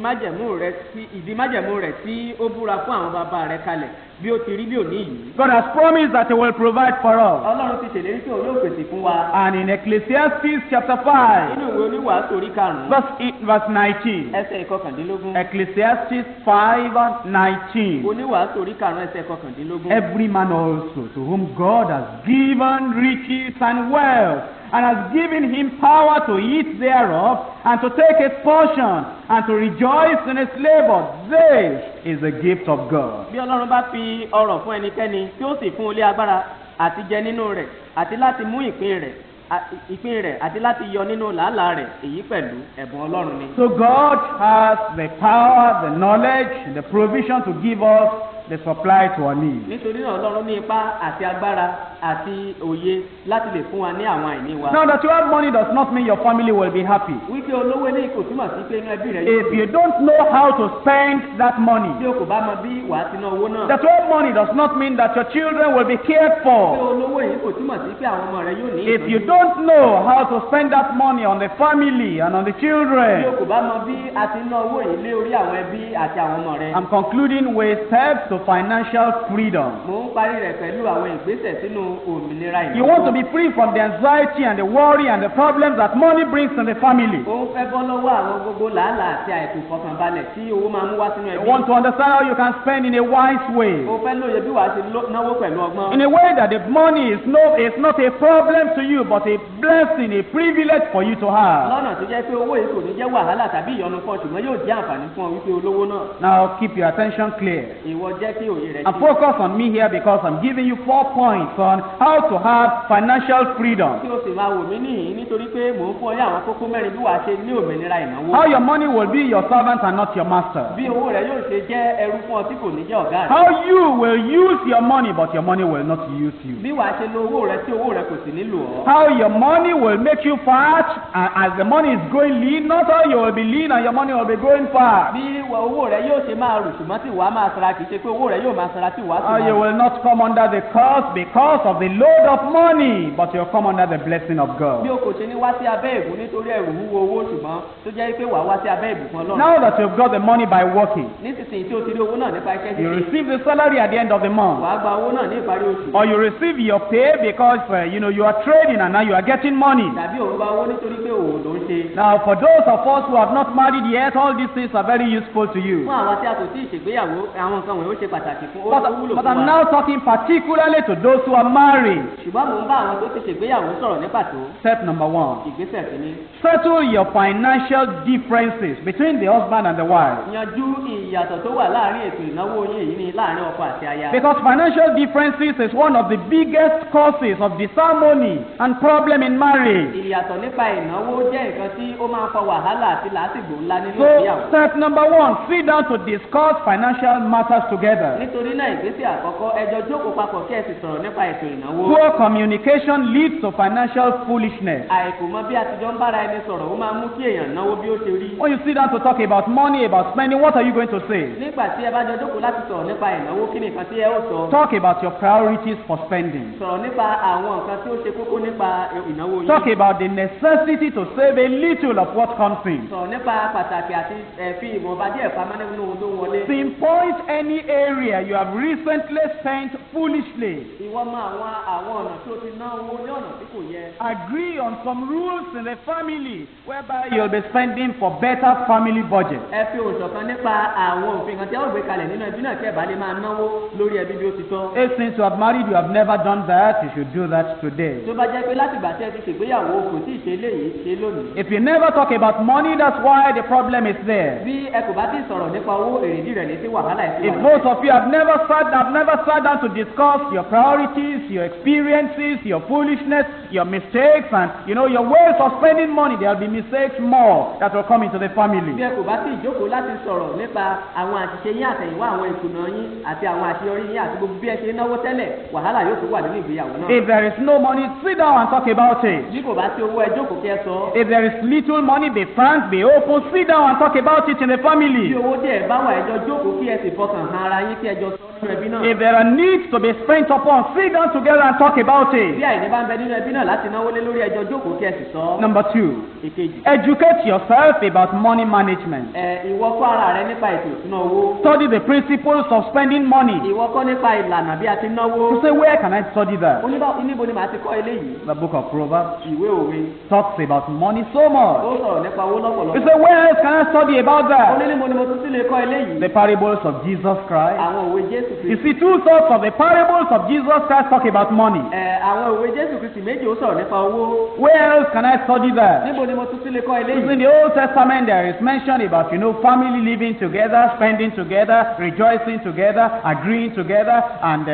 Speaker 2: májẹ̀mú rẹ̀ tí ó búra fún àwọn bàbá rẹ̀ kalẹ̀ bí ó ti rí bí òní yìí.
Speaker 1: God has promised that he will provide for us.
Speaker 2: Ọlọ́run ti ṣèlérí pé òun yóò pèsè fún wa.
Speaker 1: And in Ecclesiastes chapter 5,
Speaker 2: nínú ìwé oníwàásù orí karùn-ún
Speaker 1: verse 19.
Speaker 2: ẹsẹ̀ ìkọkàndínlógún.
Speaker 1: Ecclesiastes 5:19.
Speaker 2: oníwàásù orí karùn-ún ẹsẹ̀ ìkọkàndínlógún.
Speaker 1: Every man also to whom God has given riches and wealth and has given him power to eat thereof, and to take his portion, and to rejoice in his labor. This is the gift of God.
Speaker 2: bí ọlọ́run bá fi ọrọ̀ fún ẹnikẹ́ni tí ó sì fún un lé agbára àti jẹ nínú rẹ̀ àti láti mú ìpín rẹ̀ àti láti yọ nínú làálàá rẹ̀, èyí pẹ̀lú ẹ̀bùn ọlọ́run ni.
Speaker 1: So God has the power, the knowledge, the provision to give us the supply to our needs.
Speaker 2: nítorí náà ọlọ́run ní ipá àti agbára àti òye láti lè fún wa ní àwọn àìní wa.
Speaker 1: Now that you have money does not mean your family will be happy.
Speaker 2: wípé olówó ní kò túmọ̀ sí pé inú ẹbí rẹ̀
Speaker 1: If you don't know how to spend that money,
Speaker 2: tí o kò bá mọ bí wàá ti ná owó náà.
Speaker 1: that you have money does not mean that your children will be cared
Speaker 2: pé
Speaker 1: for.
Speaker 2: olówó yìí kò túmọ̀ sí pé àwọn ọmọ rẹ̀ yóò ní
Speaker 1: If you don't know how to spend that money on the family and on the
Speaker 2: tí o
Speaker 1: children,
Speaker 2: kò bá mọ bí a ti ná owó yìí lé orí àwọn ẹbí àti àwọn ọmọ rẹ̀.
Speaker 1: I'm concluding with steps to financial freedom.
Speaker 2: mò ń parí rẹ̀ pẹ̀lú àwọn ìgbésẹ̀ sínú òmìnira ìnáwó.
Speaker 1: You want to be free from the anxiety and the worry and the problems that money brings in the family.
Speaker 2: ó ń fẹ́ bọ́ lọ́wọ́ àwọn gbogbo làálàá àti àìkú ìfọkànbalẹ̀ tí owó máa mú wá sínú
Speaker 1: You
Speaker 2: ẹbí.
Speaker 1: want to understand how you can spend in a wise way.
Speaker 2: ó fẹ́ lóye bí wàá ti náwó pẹ̀lú ọgbọ́n.
Speaker 1: In a way that the money is not a problem to you, but a blessing, a privilege for you to have.
Speaker 2: lọ́nà tó jẹ́ pé owó yìí kò ní jẹ́ wàhálà tàbí ìyọnu fún ọ, ṣùgbọ́n yóò jẹ́ àǹfààní fún ọ wípé olówó náà.
Speaker 1: Now keep your attention clear.
Speaker 2: ìwọ jẹ́ kí òye rẹ̀
Speaker 1: And focus on me here because I'm giving you 4 points on how to have financial freedom.
Speaker 2: kí o sì máa wò mí nìyí nítorí pé mò ń fún ọ ní àwọn kókó mẹ́rin bí wàá ṣe ní òmìnira ìnáwó.
Speaker 1: How your money will be your servant and not your master.
Speaker 2: bí owó rẹ̀ yóò ṣe jẹ́ ẹrú fún ọ tí kò ní jẹ́ ọ̀gá rẹ̀.
Speaker 1: How you will use your money but your money will not use you.
Speaker 2: bí wàá ṣe lo owó rẹ̀ tí owó rẹ̀ kò sì nílò ọ́.
Speaker 1: How your money will make you fat and as the money is growing lean, not how you will be lean and your money will be growing fat.
Speaker 2: bí owó rẹ̀ yóò ṣe máa rù ṣùgbọ́n tí wàá máa sara kì í ṣe pé owó rẹ̀ yóò máa sara tí wàá sì
Speaker 1: How
Speaker 2: máa
Speaker 1: you
Speaker 2: rù.
Speaker 1: will not come under the curse because of the load of money, but you'll come under the blessing of
Speaker 2: bí
Speaker 1: God.
Speaker 2: o kò ṣe ní wá sí abẹ́ ìbùn nítorí ẹrù wúwo owó ṣùgbọ́n tó jẹ́ pé wàá wá sí abẹ́ ìbùkún Ọlọ́run.
Speaker 1: Now that you've got the money by working,
Speaker 2: nísinsìnyí tí o ti rí owó náà nípa iṣẹ́
Speaker 1: you
Speaker 2: ṣíṣe,
Speaker 1: receive the salary at the end of the month,
Speaker 2: wàá gba owó náà ní ìparí oṣù.
Speaker 1: or you receive your pay because you are trading and now you are getting money.
Speaker 2: tàbí òun gba owó nítorí pé òun ló ń ṣe.
Speaker 1: Now for those of us who have not married yet, all these things are very useful to you.
Speaker 2: fún àwọn tí a kò tí ì ṣègbéyàwó àwọn nǹkan wọ̀nyí ó ṣe pàtàkì fún ó wúlò
Speaker 1: But
Speaker 2: fún
Speaker 1: I'm
Speaker 2: wa.
Speaker 1: now talking particularly to those who are married.
Speaker 2: ṣùgbọ́n mò ń bá àwọn tó ti ṣègbéyàwó sọ̀rọ̀ ní pàtó.
Speaker 1: Step number 1.
Speaker 2: ìgbésẹ̀ kìíní.
Speaker 1: Settle your financial differences between the husband and the wife.
Speaker 2: yanjú ìyàtọ̀ tó wà láàrin ètò ìnáwó yín èyí ni láàrin ọkọ àti aya.
Speaker 1: Because financial differences is one of the biggest causes of disharmony and problem in marriage.
Speaker 2: ìyàtọ̀ nípa ìnáwó jẹ́ nǹkan tí ó máa ń fa wàhálà àti làásìgbò ńlá nínú
Speaker 1: So,
Speaker 2: ìgbéyàwó.
Speaker 1: step number 1, sit down to discuss financial matters together.
Speaker 2: nítorí náà ìgbésẹ̀ àkọ́kọ́ ẹ jọ jókòó papọ̀ kí ẹ sì sọ̀rọ̀ nípa ètò ìnáwó.
Speaker 1: Poor communication leads to financial foolishness.
Speaker 2: àìkò mọ bí àtijọ́ ń bára ẹni sọ̀rọ̀ ó máa mú kí èèyàn náwó bí ó ṣe rí.
Speaker 1: When you sit down to talk about money, about spending, what are you going to say?
Speaker 2: nígbà tí ẹ bá jọ jókòó láti sọ̀rọ̀ nípa ìnáwó kí ni nǹkan tí ẹ ó sọ.
Speaker 1: Talk about your priorities for spending.
Speaker 2: sọ̀rọ̀ nípa àwọn nǹkan tí ó ṣe kókó nípa ìnáwó yín.
Speaker 1: Talk about the necessity to save a little of what comes in.
Speaker 2: sọ̀rọ̀ nípa pàtàkì àti fi ìwọ̀nba díẹ̀ pamọ́ nínú ohun tó wọlé.
Speaker 1: Pinpoint any area you have recently spent foolishly.
Speaker 2: ìwọ mọ àwọn ọ̀nà tí o ti ná owó ní ọ̀nà tí kò yẹ.
Speaker 1: Agree on some rules in the family whereby you'll be spending for better family budget.
Speaker 2: ẹ fi òṣọ̀kan nípa àwọn òfin kan tí a ó gbé kalẹ̀ nínú ẹbí náà kí ẹ bá lè máa náwó lórí ẹbí bí ó ti tọ́.
Speaker 1: If since you have married you have never done that, you should do that today.
Speaker 2: tó bá jẹ́ pé láti ìgbà tí ẹ ti ṣègbéyàwó kò tí ì ṣe eléyìí ṣe lónìí.
Speaker 1: If you never talk about money, that's why the problem is there.
Speaker 2: bí ẹ kò bá ti sọ̀rọ̀ nípa owó èrèdí rẹ̀ ní sí wàhálà ẹ̀ sí
Speaker 1: If
Speaker 2: wàhálà.
Speaker 1: both of you have never sat down to discuss your priorities, your experiences, your foolishness, your mistakes, and your ways of spending money, there will be mistakes more that will come into the
Speaker 2: bí
Speaker 1: family.
Speaker 2: ẹ kò bá ti jókòó láti sọ̀rọ̀ nípa àwọn àṣìṣe yín àtẹ̀yìnwá àwọn ìkùnà yín àti àwọn àṣeyọrí yín àti gbogbo bí ẹ ṣe náwó tẹ́lẹ̀ wàhálà yóò tún wà nínú ìgbéyàwó náà.
Speaker 1: If there is no money, sit down and talk about it.
Speaker 2: bí kò bá sí owó ẹ jókòó kí ẹ sọ.
Speaker 1: If there is little money, be frank, be open, sit down and talk about it in the
Speaker 2: bí
Speaker 1: family.
Speaker 2: owó díẹ̀ bá wà ẹjọ́ jókòó kí ẹ sì fọkàn hàn ara yín kí ẹjọ́ sọ nínú ẹbí náà.
Speaker 1: If there are needs to be spent upon, sit down together and talk about
Speaker 2: bí
Speaker 1: it.
Speaker 2: àìní bá ń bẹ nínú ẹbí náà láti náwó lé lórí ẹjọ́ jókòó kí ẹ sì sọ.
Speaker 1: Number 2,
Speaker 2: ìkejì.
Speaker 1: educate yourself about money management.
Speaker 2: ìwọ kọ́ ara rẹ nípa ètò ìṣúná owó.
Speaker 1: Study the principles of spending money.
Speaker 2: ìwọ kọ́ nípa ìlànà bí a ti náwó.
Speaker 1: You say, where can I study that?
Speaker 2: níbo ni màá ti kọ́ eléyìí.
Speaker 1: The book of Proverbs
Speaker 2: ìwé òwe.
Speaker 1: talks about money so
Speaker 2: ó
Speaker 1: much.
Speaker 2: sọ̀rọ̀ nípa owó
Speaker 1: You
Speaker 2: lọ́pọ̀lọpọ̀.
Speaker 1: say, where else can I study about
Speaker 2: ó ní
Speaker 1: that?
Speaker 2: níbo ni mo tún sí lè kọ́ eléyìí.
Speaker 1: The parables of Jesus Christ,
Speaker 2: àwọn òwe Jésù Jésù
Speaker 1: You
Speaker 2: Kristi.
Speaker 1: see, two thoughts of the parables of Jesus Christ talk about money.
Speaker 2: Àwọn òwe Jésù Kristi méjì ó sọ̀rọ̀ nípa owó.
Speaker 1: Where else can I study that?
Speaker 2: Níbo ni mo tún ti lè kọ́
Speaker 1: In
Speaker 2: eléyìí?
Speaker 1: the Old Testament, there is mention about, family living together, spending together, rejoicing together, agreeing together, and,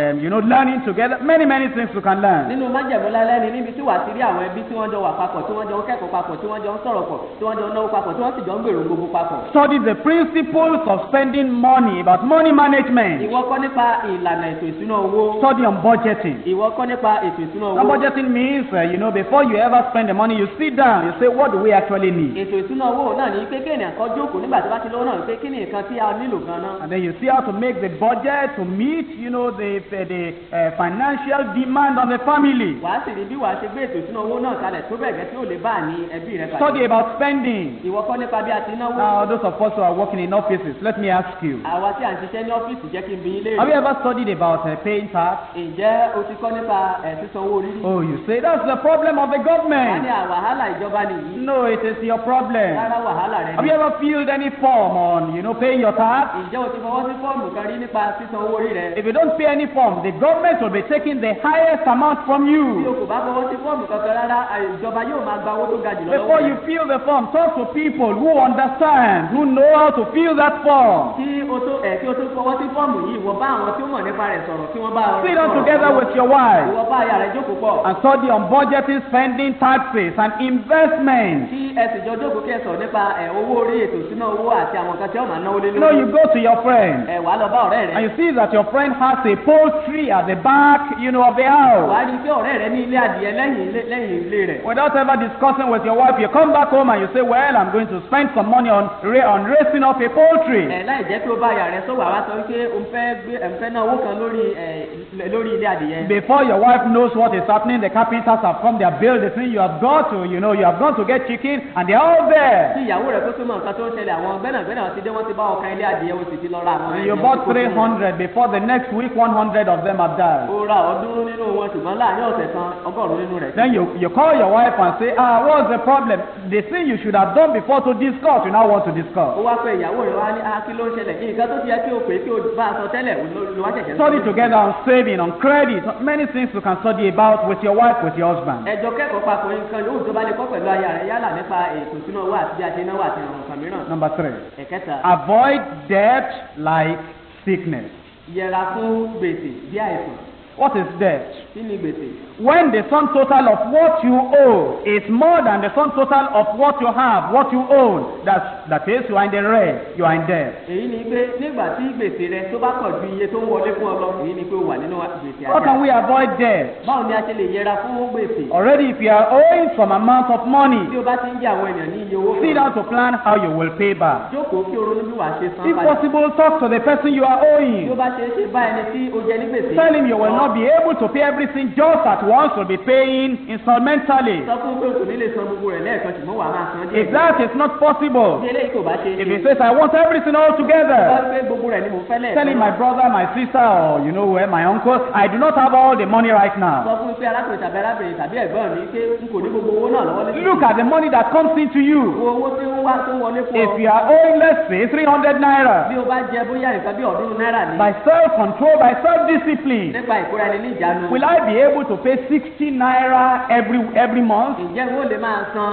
Speaker 1: learning together. Many, many things you can learn.
Speaker 2: Nínú májẹ̀mú lálẹ́ ni níbi tí wàá ti rí àwọn ẹbí tí wọ́n jọ wà papọ̀, tí wọ́n jọ ń kẹ́kọ̀ọ́ papọ̀, tí wọ́n jọ ń sọ̀rọ̀ pọ̀, tí wọ́n jọ ń náwó papọ̀, tí wọ́n sì jọ ń gbèrò gbogbo papọ̀.
Speaker 1: Study the principles of spending money, about money management.
Speaker 2: Ìwọ kọ́ nípa ìlànà ètò ìṣúná owó.
Speaker 1: Study on budgeting.
Speaker 2: Ìwọ kọ́ nípa ètò ìṣúná
Speaker 1: Now,
Speaker 2: owó.
Speaker 1: budgeting means, before you ever spend the money, you sit down, you say, what do we actually need?
Speaker 2: Ètò ìṣúná owó náà ní pé kéèyàn kan jókòó nígbà tí wọ́n ti lówó náà pé kí ni nǹkan tí a nílò gan-an.
Speaker 1: And then you see how to make the budget to meet, the financial demand of the family.
Speaker 2: Wàá sì rí bí wàá ṣe gbé ètò ìṣúná owó náà kalẹ̀ tó bẹ́ẹ̀ gẹ́ tí ò lè bá ní ẹbí rẹ pàdé.
Speaker 1: Study about spending.
Speaker 2: Ìwọ kọ́ nípa bí a ti náwó.
Speaker 1: Now, those of us who are working in offices, let me ask you.
Speaker 2: Àwa tí à ń ṣiṣẹ́ ní ọ́fíìsì jẹ́ kí n bi yín léèrè.
Speaker 1: Have you ever studied about paying tax?
Speaker 2: Ǹjẹ́ o ti kọ́ nípa sísan owó orí?
Speaker 1: Oh, you say that's the problem of the
Speaker 2: Wọ́n ní
Speaker 1: government.
Speaker 2: wàhálà ìjọba nìyí.
Speaker 1: No, it is your problem.
Speaker 2: Rárá wàhálà rẹ
Speaker 1: Have
Speaker 2: ni.
Speaker 1: you ever filled any form on, paying your tax?
Speaker 2: Ǹjẹ́ o ti fọwọ́ sí fọ́ọ̀mù kan rí nípa sísan owó orí rẹ?
Speaker 1: If you don't pay any form, the government will be taking the highest amount from
Speaker 2: Bí o
Speaker 1: you.
Speaker 2: kò bá fọwọ́ sí fọ́ọ̀mù kankan rárá, ìjọba yóò máa gba owó tó ga jùlọ
Speaker 1: Before
Speaker 2: lọ́wọ́
Speaker 1: you
Speaker 2: rẹ.
Speaker 1: fill the form, talk to people who understand, who know how to fill that form.
Speaker 2: Kí o tó fọwọ́ sí fọ́ọ̀mù yìí, ìwọ bá àwọn tí ó mọ̀ nípa rẹ̀ sọ̀rọ̀ kí wọ́n bá ọ
Speaker 1: Sit down
Speaker 2: sọ̀rọ̀.
Speaker 1: together with your wife
Speaker 2: Ìwọ bá aya rẹ̀ jókòó pọ̀.
Speaker 1: and study on budgeting, spending, taxes, and investment.
Speaker 2: Kí ẹ sì jọ jókòó kí ẹ sọ̀rọ̀ nípa owó orí ètò ìṣúná owó àti àwọn nǹkan tí ó máa náwó lé lórí.
Speaker 1: You go to your friend
Speaker 2: Wàá lọ bá ọ̀rẹ́ rẹ.
Speaker 1: and you see that your friend has a poultry at the back, of the house.
Speaker 2: Wàá rí i pé ọ̀rẹ́ rẹ ní ilé adìẹ lẹ́yìn ilé rẹ̀.
Speaker 1: Without ever discussing with your wife, you come back home and you say, well, I'm going to spend some money on raising up a poultry.
Speaker 2: Láì jẹ́ pé ó bá aya rẹ̀ sọ̀rọ̀ àwa sọ wípé òun fẹ́ ná owó kan lórí ilé adìẹ.
Speaker 1: Before your wife knows what is happening, the carpenters have come, they have built the thing, you have gone to get chicken, and they are all there.
Speaker 2: Tí ìyàwó rẹ̀ kó tó mọ nǹkan tó ń ṣẹlẹ̀, àwọn gbẹ́nàgbẹ́nà ti dé, wọ́n ti bá ọkàn ilé adìẹ, ó sì ti lọ ra àwọn
Speaker 1: And you bought 300, before the next week, 100 of them have died.
Speaker 2: Ó ra 300 nínú wọn, ṣùgbọ́n láàárín ọ̀sẹ̀ kan 100 nínú rẹ̀.
Speaker 1: Then you call your wife and say, what's the problem? The thing you should have done before to discuss, you now want to discuss.
Speaker 2: Ó wá pé ìyàwó rẹ̀ wá ní kí ló ń ṣẹlẹ̀? Nǹkan tó ti yẹ kí o pè é kí o bá a sọ tẹ́lẹ̀ ló wá ṣẹ̀ṣẹ̀.
Speaker 1: Study together on saving, on credit, many things you can study about with your wife, with your husband.
Speaker 2: Ẹjọ́ kẹ́kọ̀ọ́ papọ̀ nǹkan yóò tó bá lè kọ́ pẹ̀lú aya rẹ̀ yálà nípa ètò ìṣúná owó àti bí a ṣe náwó àti àwọn nǹkan mìíràn.
Speaker 1: Number 3.
Speaker 2: Ẹ̀kẹta.
Speaker 1: Avoid debt like sickness.
Speaker 2: Yẹra fún gbèsè bí àìsàn.
Speaker 1: What is debt?
Speaker 2: Kí ni gbèsè?
Speaker 1: When the sum total of what you owe is more than the sum total of what you have, what you own, that is, you are in the red, you are in debt.
Speaker 2: Èyí ni pé nígbà tí gbèsè rẹ tó bá pọ̀ ju iye tó ń wọlé fún ọ lọ, èyí ni pé o wà nínú gbèsè
Speaker 1: How can we avoid debt?
Speaker 2: Báwo ni a ṣe lè yẹra fún gbèsè?
Speaker 1: Already, if you are owing some amount of money,
Speaker 2: Tí o bá ti ń jẹ àwọn èèyàn ní iye owó
Speaker 1: sit down to plan how you will pay back.
Speaker 2: Jókòó kí o ronú bí wàá ṣe san
Speaker 1: If
Speaker 2: padà.
Speaker 1: possible, talk to the person you are
Speaker 2: Tí o
Speaker 1: owing.
Speaker 2: bá ṣe é ṣe bá ẹni tí o jẹ ní gbèsè.
Speaker 1: Tell him you will not be able to pay everything just at once, you'll be paying installmentally.
Speaker 2: Sọ fún pé o kò ní lè san gbogbo rẹ̀ lẹ́ẹ̀kan ṣùgbọ́n wàá máa san díẹ̀.
Speaker 1: If that is not possible,
Speaker 2: Tí eléyìí kò bá ṣe é
Speaker 1: if
Speaker 2: ṣe.
Speaker 1: he says, I want everything all
Speaker 2: Bá
Speaker 1: together,
Speaker 2: pé gbogbo rẹ̀ ni mo fẹ́ lẹ́ẹ̀kan.
Speaker 1: tell him, my brother, my sister, or my uncle, I do not have all the money right
Speaker 2: Sọ
Speaker 1: now.
Speaker 2: fún pé arákùnrin tàbí arábìnrin tàbí ẹ̀gbọ́n mi pé n kò ní gbogbo owó náà lọ́wọ́ lẹ́sìn.
Speaker 1: Look at the money that comes into you.
Speaker 2: Wo owó tí ń wá tó wọlé fún ọ.
Speaker 1: If you are owing, let's say, 300 naira,
Speaker 2: Bí o bá jẹ bóyá nǹkan bí 300 náírà ni.
Speaker 1: by self-control, by self-discipline,
Speaker 2: Nípa ìkóra ẹni ní ìjánu.
Speaker 1: will I be able to pay 60 naira every month?
Speaker 2: Ǹjẹ́ wo lè máa san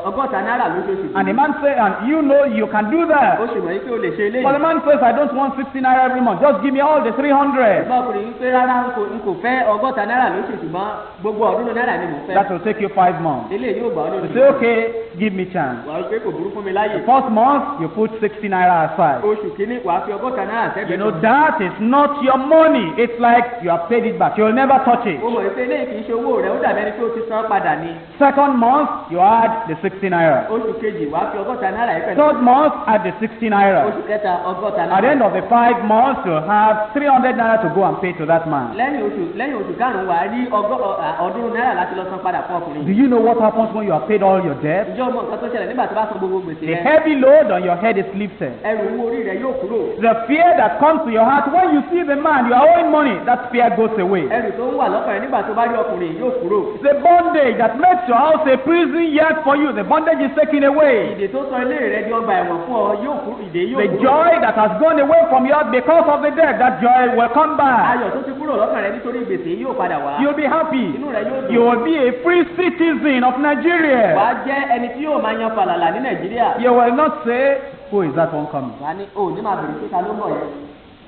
Speaker 2: 100 náírà lóṣooṣù?
Speaker 1: And the man says, and you can do
Speaker 2: Ó
Speaker 1: that.
Speaker 2: sì mọ̀ pé o lè ṣe
Speaker 1: But the
Speaker 2: eléyìí.
Speaker 1: man says, I don't want 60 naira every month. Just give me all the 300.
Speaker 2: Bọ́ọ̀kùnrin wípé rárá n kò fẹ́ 100 náírà lóṣù ṣùgbọ́n gbogbo 300 náírà ni mo fẹ́.
Speaker 1: That will take you 5 months.
Speaker 2: Eléyìí yóò gbà ọ́
Speaker 1: You
Speaker 2: lóṣù.
Speaker 1: say, okay, give me chance.
Speaker 2: Wàá rí pé kò burú fún mi láyè.
Speaker 1: The first month, you put 60 naira aside.
Speaker 2: Oṣù kìíní wàá fi 100 náírà sẹ́gbẹ̀ẹ́.
Speaker 1: That is not your money. It's like you have paid it back. You will never touch it.
Speaker 2: Ó mọ̀ pé eléyìí kì í ṣe owó rẹ̀, ó dàbí ẹni pé o ti san padà ni.
Speaker 1: Second month, you add the 60 naira.
Speaker 2: Oṣù kejì wàá fi 100 náírà yìí pẹ̀lú.
Speaker 1: Third month, add the 60 naira.
Speaker 2: Oṣù kẹta 100 náírà.
Speaker 1: At the end of the 5 months, you'll have 300 naira to go and pay to that man.
Speaker 2: Lẹ́yìn oṣù karùn-ún wàá rí 100 náírà láti lọ san padà fún ọkùnrin.
Speaker 1: Do you know what happens when you have paid all your debt?
Speaker 2: Ǹjẹ́ o mọ̀ nǹkan tó ṣẹlẹ̀ nígbà tó bá san gbogbo gbèsè
Speaker 1: The
Speaker 2: rẹ̀?
Speaker 1: heavy load on your head is lifted.
Speaker 2: Ẹrù owó orí rẹ̀ yóò kúrò.
Speaker 1: The fear that comes to your heart when you see the man you are owing money, that fear goes away.
Speaker 2: ẹrù tó ń wà lọ́kàn rẹ nígbà tó bá rí ọkùnrin yóò kúrò.
Speaker 1: The bondage that makes your house a prison yard for you, the bondage is taken away.
Speaker 2: ìdè tó sọ ilé rẹ di ọgbà ẹ̀wọ̀n fún ọ yóò kúrò. ìdè yóò
Speaker 1: The
Speaker 2: kúrò.
Speaker 1: joy that has gone away from you because of the debt, that joy will come back.
Speaker 2: ayọ̀ tó ti kúrò lọ́kàn rẹ nítorí gbèsè yóò padà wá.
Speaker 1: You'll be happy.
Speaker 2: inú rẹ yóò dùn.
Speaker 1: You will be a free citizen of Nigeria.
Speaker 2: wàá jẹ́ ẹni tí yóò máa yan fàlàlà ní Nàìjíríà.
Speaker 1: You will not say, who is that one coming?
Speaker 2: wàá ní o ní máa bèrè pé ta ló mọ̀ yẹn.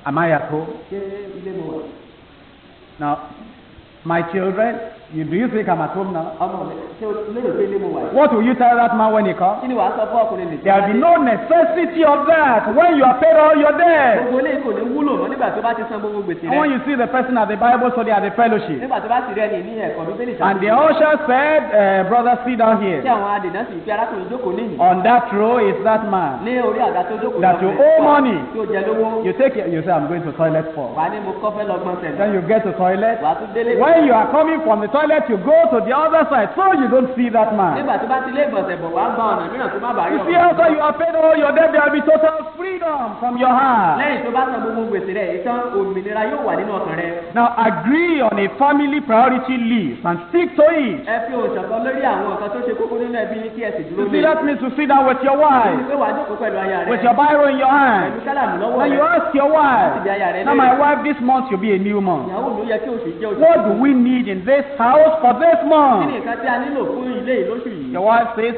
Speaker 1: Am I at home?
Speaker 2: ṣé ilé mo wà?
Speaker 1: Now, my children, do you think I'm at home now?
Speaker 2: ọmọ mi ṣé o lérò pé ilé mo wà yìí?
Speaker 1: What will you tell that man when he comes?
Speaker 2: kí ni wàá sọ fún ọkùnrin nìkan?
Speaker 1: There will be no necessity of that when you have paid all your debt.
Speaker 2: gbogbo eléyìí kò ní wúlò mọ́ nígbà tó bá ti san gbogbo gbèsè
Speaker 1: And when
Speaker 2: rẹ.
Speaker 1: you see the person at the Bible study at the fellowship,
Speaker 2: nígbà tó bá ti rẹ ní ẹ̀kọ́ bíbélì
Speaker 1: and the usher said, brother, sit down
Speaker 2: tí
Speaker 1: here.
Speaker 2: àwọn adènà sì fi arákùnrin jókòó níyìn.
Speaker 1: On that row is that man.
Speaker 2: ní orí àga tó jókòó
Speaker 1: That you owe money.
Speaker 2: tí ó jẹ lówó.
Speaker 1: You take it, you say, I'm going to toilet for.
Speaker 2: wàá ní mo kọ́ fẹ́ lọ gbọ́n sẹ̀lẹ̀.
Speaker 1: Then you get to toilet.
Speaker 2: wàá tún délé.
Speaker 1: When you are coming from the toilet, you go to the other side so you don't see that man.
Speaker 2: nígbà tó bá ti lé ìgbọ̀nsẹ̀ bọ̀ wàá gba ọ̀nà mìíràn tó má bàa rí
Speaker 1: You see, after you have paid all your debt, there will be total freedom from your heart.
Speaker 2: lẹ́yìn tó bá san gbogbo gbèsè rẹ̀ ìtàn òmìnira yóò wà nínú ọkàn rẹ.
Speaker 1: Now agree on a family priority list and stick to it.
Speaker 2: ẹ fi òṣàkọ lórí àwọn nǹkan tó ṣe kókó nínú ẹbí kí ẹ sì dúró
Speaker 1: You see, that means to sit down with your
Speaker 2: Èyí
Speaker 1: wife,
Speaker 2: pé wàá jókòó pẹ̀lú aya rẹ.
Speaker 1: with your Bible in your
Speaker 2: pẹ̀lú
Speaker 1: hand.
Speaker 2: kálàmù lọ́wọ́
Speaker 1: Then
Speaker 2: rẹ.
Speaker 1: you ask your wife,
Speaker 2: Láti bí aya rẹ
Speaker 1: now
Speaker 2: léèrè.
Speaker 1: my wife, this month should be a new month.
Speaker 2: ìyàwó mi ó yẹ kí oṣù jẹ́ oṣù.
Speaker 1: What do we need in this house for this
Speaker 2: kí ni
Speaker 1: month?
Speaker 2: nǹkan tí a nílò fún ilé yìí lóṣù yìí?
Speaker 1: Your wife says,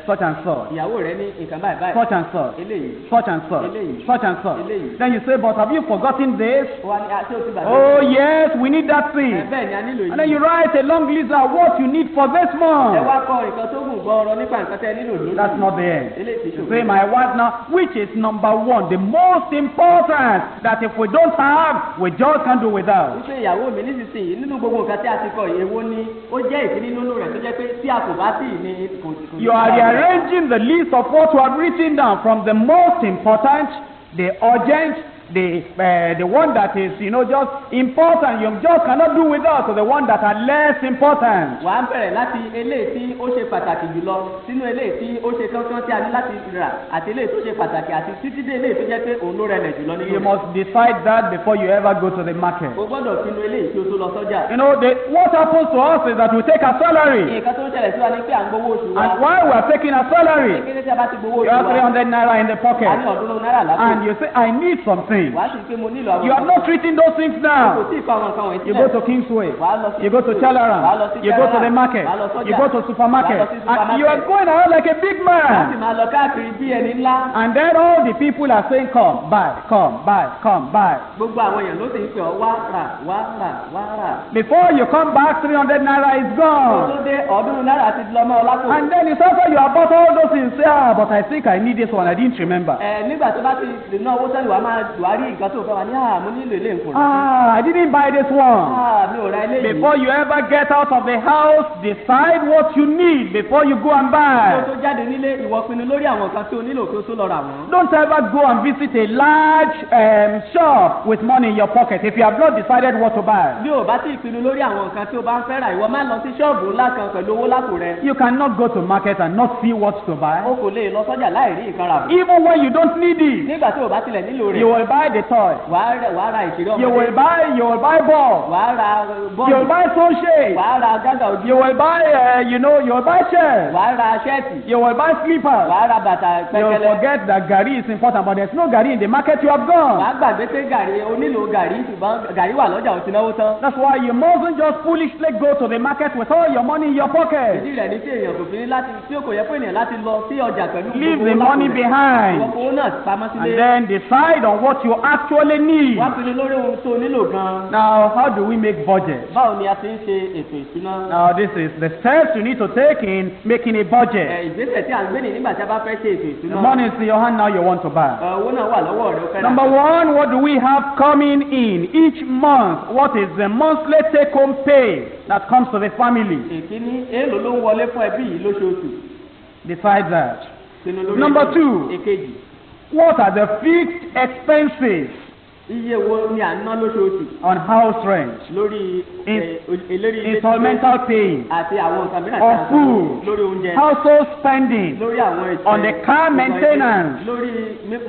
Speaker 1: such and such,
Speaker 2: ìyàwó rẹ ní nǹkan báyìí báyìí.
Speaker 1: such and such,
Speaker 2: eléyìí.
Speaker 1: such and such,
Speaker 2: Eléyìí.
Speaker 1: such and such.
Speaker 2: Eléyìí.
Speaker 1: Then you say, but have you forgotten this?
Speaker 2: wà ní àti òtún bàbá.
Speaker 1: Oh yes, we need that thing.
Speaker 2: bẹ́ẹ̀ ni a nílò
Speaker 1: And then
Speaker 2: yìí.
Speaker 1: you write a long list of what you need for this
Speaker 2: ẹ
Speaker 1: month.
Speaker 2: wá kọ nǹkan tó gùn gbọ́ọ̀rọ̀ nípa nǹkan tẹ́ ẹ nílò lóṣù.
Speaker 1: That's not the end.
Speaker 2: eléyìí ti
Speaker 1: You
Speaker 2: ṣòro.
Speaker 1: say, my wife now, which is number one, the most important, that if we don't have, we just can't do without.
Speaker 2: wípé ìyàwó mi nísinsìnyí nínú gbogbo nǹkan tí a ti kọ yìí èwo ni ó jẹ́ ìkíní nínú rẹ̀ tó jẹ́ pé tí a kò bá sí ní kò ní.
Speaker 1: You are rearranging the list of what you have written down from the most important, the urgent, the one that is, just important. You just cannot do without, to the one that are less important.
Speaker 2: wà á bẹ̀rẹ̀ láti eléyìí tí ó ṣe pàtàkì jùlọ sínú eléyìí tí ó ṣe kánkán tí a ní láti rà àti eléyìí tó ṣe pàtàkì àti títí dé eléyìí tó jẹ́ pé òun ló rẹlẹ̀ jùlọ nínú
Speaker 1: You
Speaker 2: rẹ̀.
Speaker 1: must decide that before you ever go to the market.
Speaker 2: o gbọ́dọ̀ pinnu eléyìí tí o tó lọ sọ́jà.
Speaker 1: What happens to us is that we take our salary.
Speaker 2: nǹkan tó ń ṣẹlẹ̀ sí wa ni pé à ń gbowó oṣù wa.
Speaker 1: And while we are taking our salary,
Speaker 2: kékeré tí a bá ti gbowó
Speaker 1: you
Speaker 2: oṣù
Speaker 1: have
Speaker 2: wa
Speaker 1: 300 naira in the pocket.
Speaker 2: a ní ọ̀ọ́dúnrún náírà lápò.
Speaker 1: And you say, I need something.
Speaker 2: wà á sì pé mo nílò àwọn
Speaker 1: You are not treating those things
Speaker 2: kò
Speaker 1: now.
Speaker 2: tí ì kọ àwọn nǹkan wọ̀nyí
Speaker 1: You
Speaker 2: sílẹ̀.
Speaker 1: go to Kingsway.
Speaker 2: wà á lọ sí
Speaker 1: You go to Chalaram.
Speaker 2: wà á lọ sí
Speaker 1: You go to the
Speaker 2: Chalaram.
Speaker 1: market.
Speaker 2: wà á lọ sọ́jà.
Speaker 1: You go to supermarket.
Speaker 2: wà á lọ sí
Speaker 1: And you are
Speaker 2: supermarket.
Speaker 1: going around like a big
Speaker 2: wà á sì
Speaker 1: man.
Speaker 2: máa lọ káàkiri bí ẹni ńlá.
Speaker 1: And then all the people are saying, come, buy, come, buy, come, buy.
Speaker 2: gbogbo àwọn èèyàn ló sì ń pè ọ́ wá rà wá rà wá rà.
Speaker 1: Before you come back, 300 naira is
Speaker 2: kó tó
Speaker 1: gone.
Speaker 2: dé ọ̀ọ́dúnrún náírà ti lọ mọ́ ọ lápò.
Speaker 1: And then it's after you have bought all those things, say, but I think I need this one. I didn't remember.
Speaker 2: nígbà tó bá ti ná owó sẹ́yìn wàá máa wàá rí nǹkan tó fẹ́ wà ní mo nílò ilé nǹkan.
Speaker 1: I didn't buy this one.
Speaker 2: mi ò ra eléyìí.
Speaker 1: Before you ever get out of the house, decide what you need before you go and
Speaker 2: kó
Speaker 1: buy.
Speaker 2: tó jáde nílé ìwọ pinnu lórí àwọn nǹkan tí o nílò kí o tó lọ rà wọ́n.
Speaker 1: Don't ever go and visit a large shop with money in your pocket if you have not decided what to buy.
Speaker 2: bí o bá ti pinnu lórí àwọn nǹkan tí o bá ń fẹ́ rà ìwọ máa lọ sí ṣọ́ọ̀bù ńlá kan pẹ̀lú owó lápò rẹ.
Speaker 1: You cannot go to market and not see what to buy.
Speaker 2: o kò lè lọ sọ́jà láì rí nǹkan rà.
Speaker 1: Even when you don't need it,
Speaker 2: nígbà tí o bá tilẹ̀ nílò rẹ̀.
Speaker 1: you will buy the toy.
Speaker 2: wàá ra ìṣeré
Speaker 1: You
Speaker 2: ọmọdé.
Speaker 1: will buy ball.
Speaker 2: wàá ra
Speaker 1: You will
Speaker 2: bọ́ọ̀lù.
Speaker 1: buy sunshade.
Speaker 2: wàá ra gágà ojú.
Speaker 1: You will buy, you will buy shirts.
Speaker 2: wàá ra ṣẹ́ẹ̀tì.
Speaker 1: You will buy slippers.
Speaker 2: wàá ra bàtà
Speaker 1: You will
Speaker 2: pẹ́kẹ́lẹ́.
Speaker 1: forget that gari is important, but there's no gari in the market. You have gone.
Speaker 2: wàá gbàgbé pé o nílò gàrí ṣùgbọ́n gàrí wà lọ́jà ò ti náwó tán.
Speaker 1: That's why you mustn't just foolishly go to the market with all your money in your pocket.
Speaker 2: ìdí rẹ̀ ní tí èèyàn kò fi ní láti tí ó kò yẹ fún ènìyàn láti lọ sí ọjà pẹ̀lú
Speaker 1: Leave
Speaker 2: gbogbo
Speaker 1: the
Speaker 2: owó
Speaker 1: money
Speaker 2: lápò rẹ̀.
Speaker 1: behind.
Speaker 2: ìwọ owó náà pamọ́
Speaker 1: And
Speaker 2: sílé.
Speaker 1: then decide on what you actually need.
Speaker 2: wá pinnu lórí ohun tó nílò gan-an.
Speaker 1: Now, how do we make budget?
Speaker 2: báwo ni a ti ń ṣe ètò ìṣúná.
Speaker 1: Now, this is the steps you need to take in making a budget.
Speaker 2: ìgbésẹ̀ tí a ń gbé ní nígbà tí a bá fẹ́ ṣe ètò
Speaker 1: The
Speaker 2: ìṣúná.
Speaker 1: money is in your hand now, you want to buy.
Speaker 2: owó náà wà lọ́wọ́ rẹ̀ ó fẹ́ rà.
Speaker 1: Number one, what do we have coming in each month? What is the monthly take-home pay that comes to the family?
Speaker 2: èkíní èèlò ló ń wọlé fún ẹbí yìí lóṣooṣù.
Speaker 1: Decide that.
Speaker 2: pinnu lórí
Speaker 1: Number
Speaker 2: ètò.
Speaker 1: two.
Speaker 2: èkejì.
Speaker 1: What are the fixed expenses
Speaker 2: iye wo ni à ń ná lóṣooṣù
Speaker 1: on house rent,
Speaker 2: lórí eléré ilé
Speaker 1: installmental paying,
Speaker 2: àti àwọn nǹkan mìíràn
Speaker 1: or
Speaker 2: tí a ń
Speaker 1: food,
Speaker 2: sọ lórí oúnjẹ
Speaker 1: household spending,
Speaker 2: lórí àwọn ètò
Speaker 1: on the car maintenance,
Speaker 2: lórí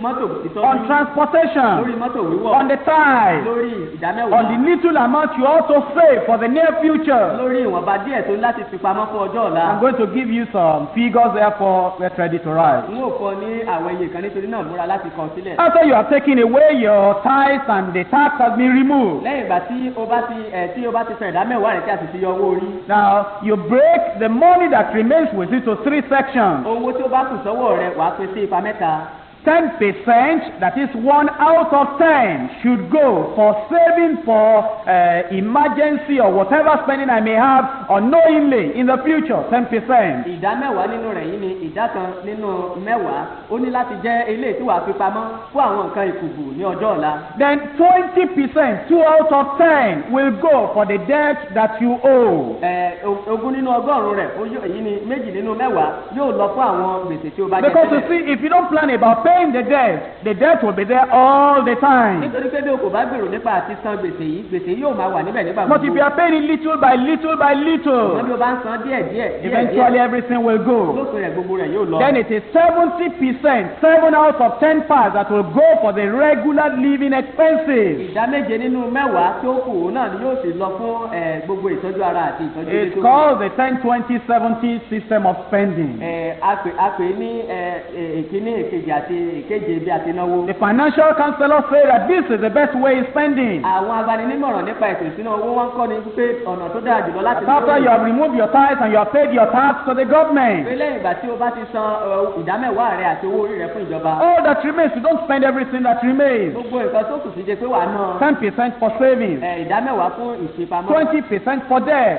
Speaker 2: mọ́tò
Speaker 1: on
Speaker 2: ìtọ́jú
Speaker 1: transportation,
Speaker 2: lórí mọ́tò wíwọ̀
Speaker 1: on the tithe,
Speaker 2: lórí
Speaker 1: on
Speaker 2: ìdámẹ́wàá
Speaker 1: the little amount you also save for the near future.
Speaker 2: lórí ìwọ̀nba díẹ̀ tó láti fi pamọ́ fún ọjọ́ ọ̀la.
Speaker 1: I'm going to give you some figures, therefore get ready to write.
Speaker 2: n ó kọ ní àwọn iye kan nítorí náà múra láti kọ sílẹ̀.
Speaker 1: After you have taken away your tithes and the tax has been removed,
Speaker 2: lẹ́yìn ìgbà tí o bá ti san ìdámẹ́wàá rẹ̀ tí a sì ti yọ owó orí.
Speaker 1: now you break the money that remains with you to 3 sections.
Speaker 2: owó tí ó bá kù sọ́wọ́ rẹ̀ wàá pín sí ipa mẹ́ta.
Speaker 1: 10%, that is 1 out of 10, should go for saving for emergency or whatever spending I may have unknowingly in the future. 10%.
Speaker 2: ìdámẹ́wàá nínú rẹ̀ yìí ni ìdá kan nínú mẹ́wàá ó ní láti jẹ́ eléyìí tí wàá fi pamọ́ fún àwọn nǹkan ìkùkù ní ọjọ́ ọ̀la.
Speaker 1: Then 20%, 2 out of 10, will go for the debt that you owe.
Speaker 2: ogún nínú ọgọ́rùn-ún rẹ̀ èyí ni méjì nínú mẹ́wàá yóò lọ fún àwọn gbèsè tí ó bá jẹ
Speaker 1: Because you
Speaker 2: sílẹ̀.
Speaker 1: see, if you don't plan about paying the debt will be there all the time.
Speaker 2: nítorí pé bí o kò bá gbèrò nípa àti san gbèsè yóò máa wà níbẹ̀ nígbà
Speaker 1: But if you are paying little by little by
Speaker 2: wọ́n bí
Speaker 1: little,
Speaker 2: o bá ń san díẹ̀
Speaker 1: eventually everything will go.
Speaker 2: lóṣù rẹ̀ gbogbo rẹ̀ yóò lọ.
Speaker 1: Then it is 70%, 7 out of 10 parts that will go for the regular living expenses.
Speaker 2: ìdá méje nínú mẹ́wàá tí ó kù òun náà ni yóò sì lọ fún gbogbo ìtọ́jú ara àti ìtọ́jú ilé
Speaker 1: It's
Speaker 2: tó kù.
Speaker 1: called the 10-20-70 system of spending.
Speaker 2: a pè ní ìkíní èkejì àti ìkeje bí a ti náwó.
Speaker 1: The financial counselors say that this is the best way in spending.
Speaker 2: àwọn agbaninímọ̀ràn nípa ètò ìṣúná owó wọn kọ́ ni pé ọ̀nà tó dára jùlọ láti
Speaker 1: After you have removed your tithes and you have paid your tax to the government,
Speaker 2: pé lẹ́yìn ìgbà tí o bá ti san ìdámẹ́wàá rẹ àti owó orí rẹ fún ìjọba.
Speaker 1: all that remains, you don't spend everything that remains.
Speaker 2: gbogbo nǹkan tó kù sí jẹ́ pé wà á ná
Speaker 1: 10% for savings,
Speaker 2: ìdámẹ́wàá fún ìfipamọ́.
Speaker 1: 20% for debt,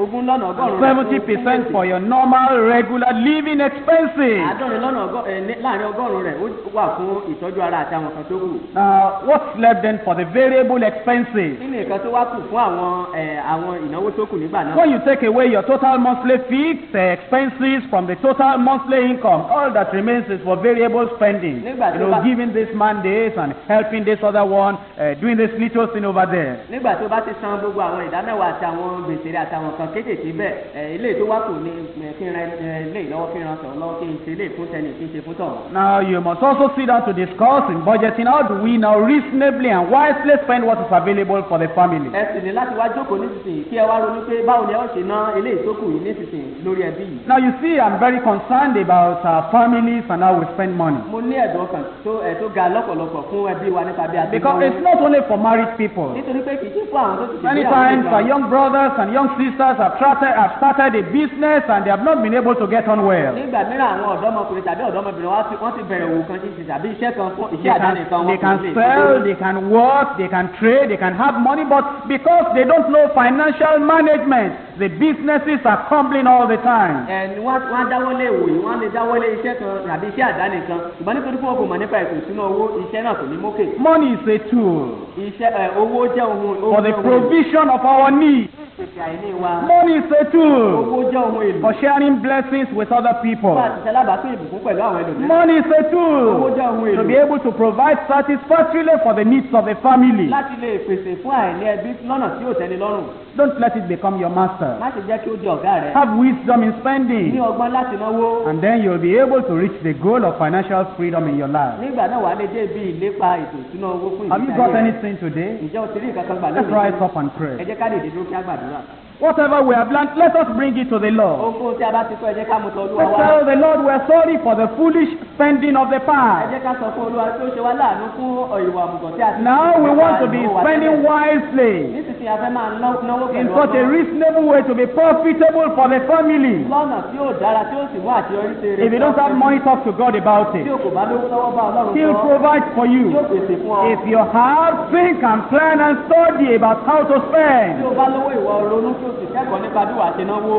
Speaker 2: ogún lọ́nà ọgọ́rùn-ún rẹ fún
Speaker 1: 70% for your normal regular living expenses.
Speaker 2: àádọ́rin lọ́nà láàrin ọgọ́rùn-ún rẹ̀ ó wà fún ìtọ́jú ara àti àwọn kan tó kù.
Speaker 1: Now, what's left then for the variable expenses?
Speaker 2: kí ni nǹkan tó wá kù fún àwọn ìnáwó tó kù nígbà náà.
Speaker 1: When you take away your total monthly fixed expenses from the total monthly income, all that remains is for variable spending. Giving this man this and helping this other one, doing this little thing over there.
Speaker 2: nígbà tó bá ti san gbogbo àwọn ìdámẹ́wàá àti àwọn gbèsè rẹ̀ àti àwọn kan kéékèèké bẹ́ẹ̀ ilé tó wá kù ní kí n ra ilé ìlọ́wọ́ kí n ran sọ̀rọ̀ lọ́wọ́ kí n ṣe ilé fún tẹ̀lé kí n ṣe fún tọ̀hún.
Speaker 1: Now, you must also sit down to discuss in budgeting. How do we now reasonably and wisely spend what is available for the family?
Speaker 2: ẹ sì ní láti wá jókòó nísinsìnyí kí ẹ wá ronú pé báwo ni ẹ ó ṣe ná ilé ìtókù yìí nísinsìnyí lórí ẹbí yìí.
Speaker 1: Now, you see, I'm very concerned about our families and how we spend money.
Speaker 2: mo ní ẹ̀dùn ọkàn tó ga lọ́pọ̀lọpọ̀ fún ẹbí wa nípa bí a ti
Speaker 1: Because it's not only for married people.
Speaker 2: nítorí pé kì í ṣe fún àwọn tó ti ṣe
Speaker 1: Many times our young brothers and young sisters have started a business and they have not been able to get on well.
Speaker 2: nígbà mìíràn àwọn ọ̀dọ́mọkùnrin tàbí ọ̀dọ́mọbìnrin wọ́n ti bẹ̀rẹ̀ òwò kan ṣíṣe tàbí iṣẹ́ kan fún iṣẹ́ àdáni kan
Speaker 1: They can sell, they can work, they can trade, they can have money, but because they don't know financial management, the businesses are crumbling all the time.
Speaker 2: wọ́n á dáwọ́lé ìwòyí wọ́n lè dáwọ́lé iṣẹ́ kan tàbí iṣẹ́ àdáni kan ṣùgbọ́n nítorí pé wọn kò mọ̀ nípa ètò ìṣúná owó iṣẹ́ náà kò ní mókè.
Speaker 1: Money is a tool
Speaker 2: owó jẹ́ ohun
Speaker 1: for the provision of our needs.
Speaker 2: ìpèsè àìní wa.
Speaker 1: Money is a tool
Speaker 2: owó jẹ́ ohun èlò.
Speaker 1: for sharing blessings with other people.
Speaker 2: fún àti ṣalábàápín ìbùkún pẹ̀lú àwọn ẹlòmíràn.
Speaker 1: Money is a
Speaker 2: owó
Speaker 1: tool
Speaker 2: jẹ́ ohun èlò.
Speaker 1: to be able to provide satisfactorily for the needs of the family.
Speaker 2: láti lè pèsè fún àìní ẹbí lọ́nà tí yóò tẹ́ni lọ́rùn.
Speaker 1: Don't let it become your master.
Speaker 2: má ṣe jẹ́ kí ó di ọ̀gá rẹ.
Speaker 1: Have wisdom in
Speaker 2: ní
Speaker 1: spending,
Speaker 2: ọgbọ́n láti náwó.
Speaker 1: and then you'll be able to reach the goal of financial freedom in your life.
Speaker 2: nígbà náà wà á lè dé ibi ìlépa ètò ìṣúná owó fún
Speaker 1: Have you
Speaker 2: ìgbésí
Speaker 1: got
Speaker 2: ayé rẹ.
Speaker 1: anything today?
Speaker 2: ǹjẹ́ o ti rí nǹkan kan gbà
Speaker 1: Let's
Speaker 2: lónìí?
Speaker 1: rise up and
Speaker 2: ẹ
Speaker 1: pray.
Speaker 2: jẹ́ ká lè dé dúró kí á gbàdúrà.
Speaker 1: Whatever we have learned, let us bring it to the Lord.
Speaker 2: ohunkóhun tí a bá ti kọ́ ẹ jẹ́ ká mú tọ Olúwa
Speaker 1: Let's
Speaker 2: wá.
Speaker 1: tell the Lord we're sorry for the foolish spending of the
Speaker 2: ẹ
Speaker 1: past.
Speaker 2: jẹ́ ká sọ fún Olúwa tí ó ṣe wá láàánú fún ìwà àmùgọ̀ tí a ti
Speaker 1: Now we want to be spending wisely
Speaker 2: nísinsìnyí a fẹ́ máa náwó
Speaker 1: in
Speaker 2: pẹ̀lú
Speaker 1: such a reasonable way to be profitable for the family.
Speaker 2: lọ́nà tí ó dára tí ó sì mú àṣeyọrí ṣe rere.
Speaker 1: If you don't have money, talk to God about
Speaker 2: tí
Speaker 1: it.
Speaker 2: o kò bá lówó lọ́wọ́ bá Ọlọ́run
Speaker 1: He'll
Speaker 2: sọ
Speaker 1: provide for
Speaker 2: yóò
Speaker 1: you.
Speaker 2: pèsè fún ọ.
Speaker 1: If you have, think and plan and study about how to
Speaker 2: tí
Speaker 1: spend.
Speaker 2: o bá lówó ìwọ ronú tí o sì kẹ́kọ̀ọ́ nípa bí wàá ṣe náwó.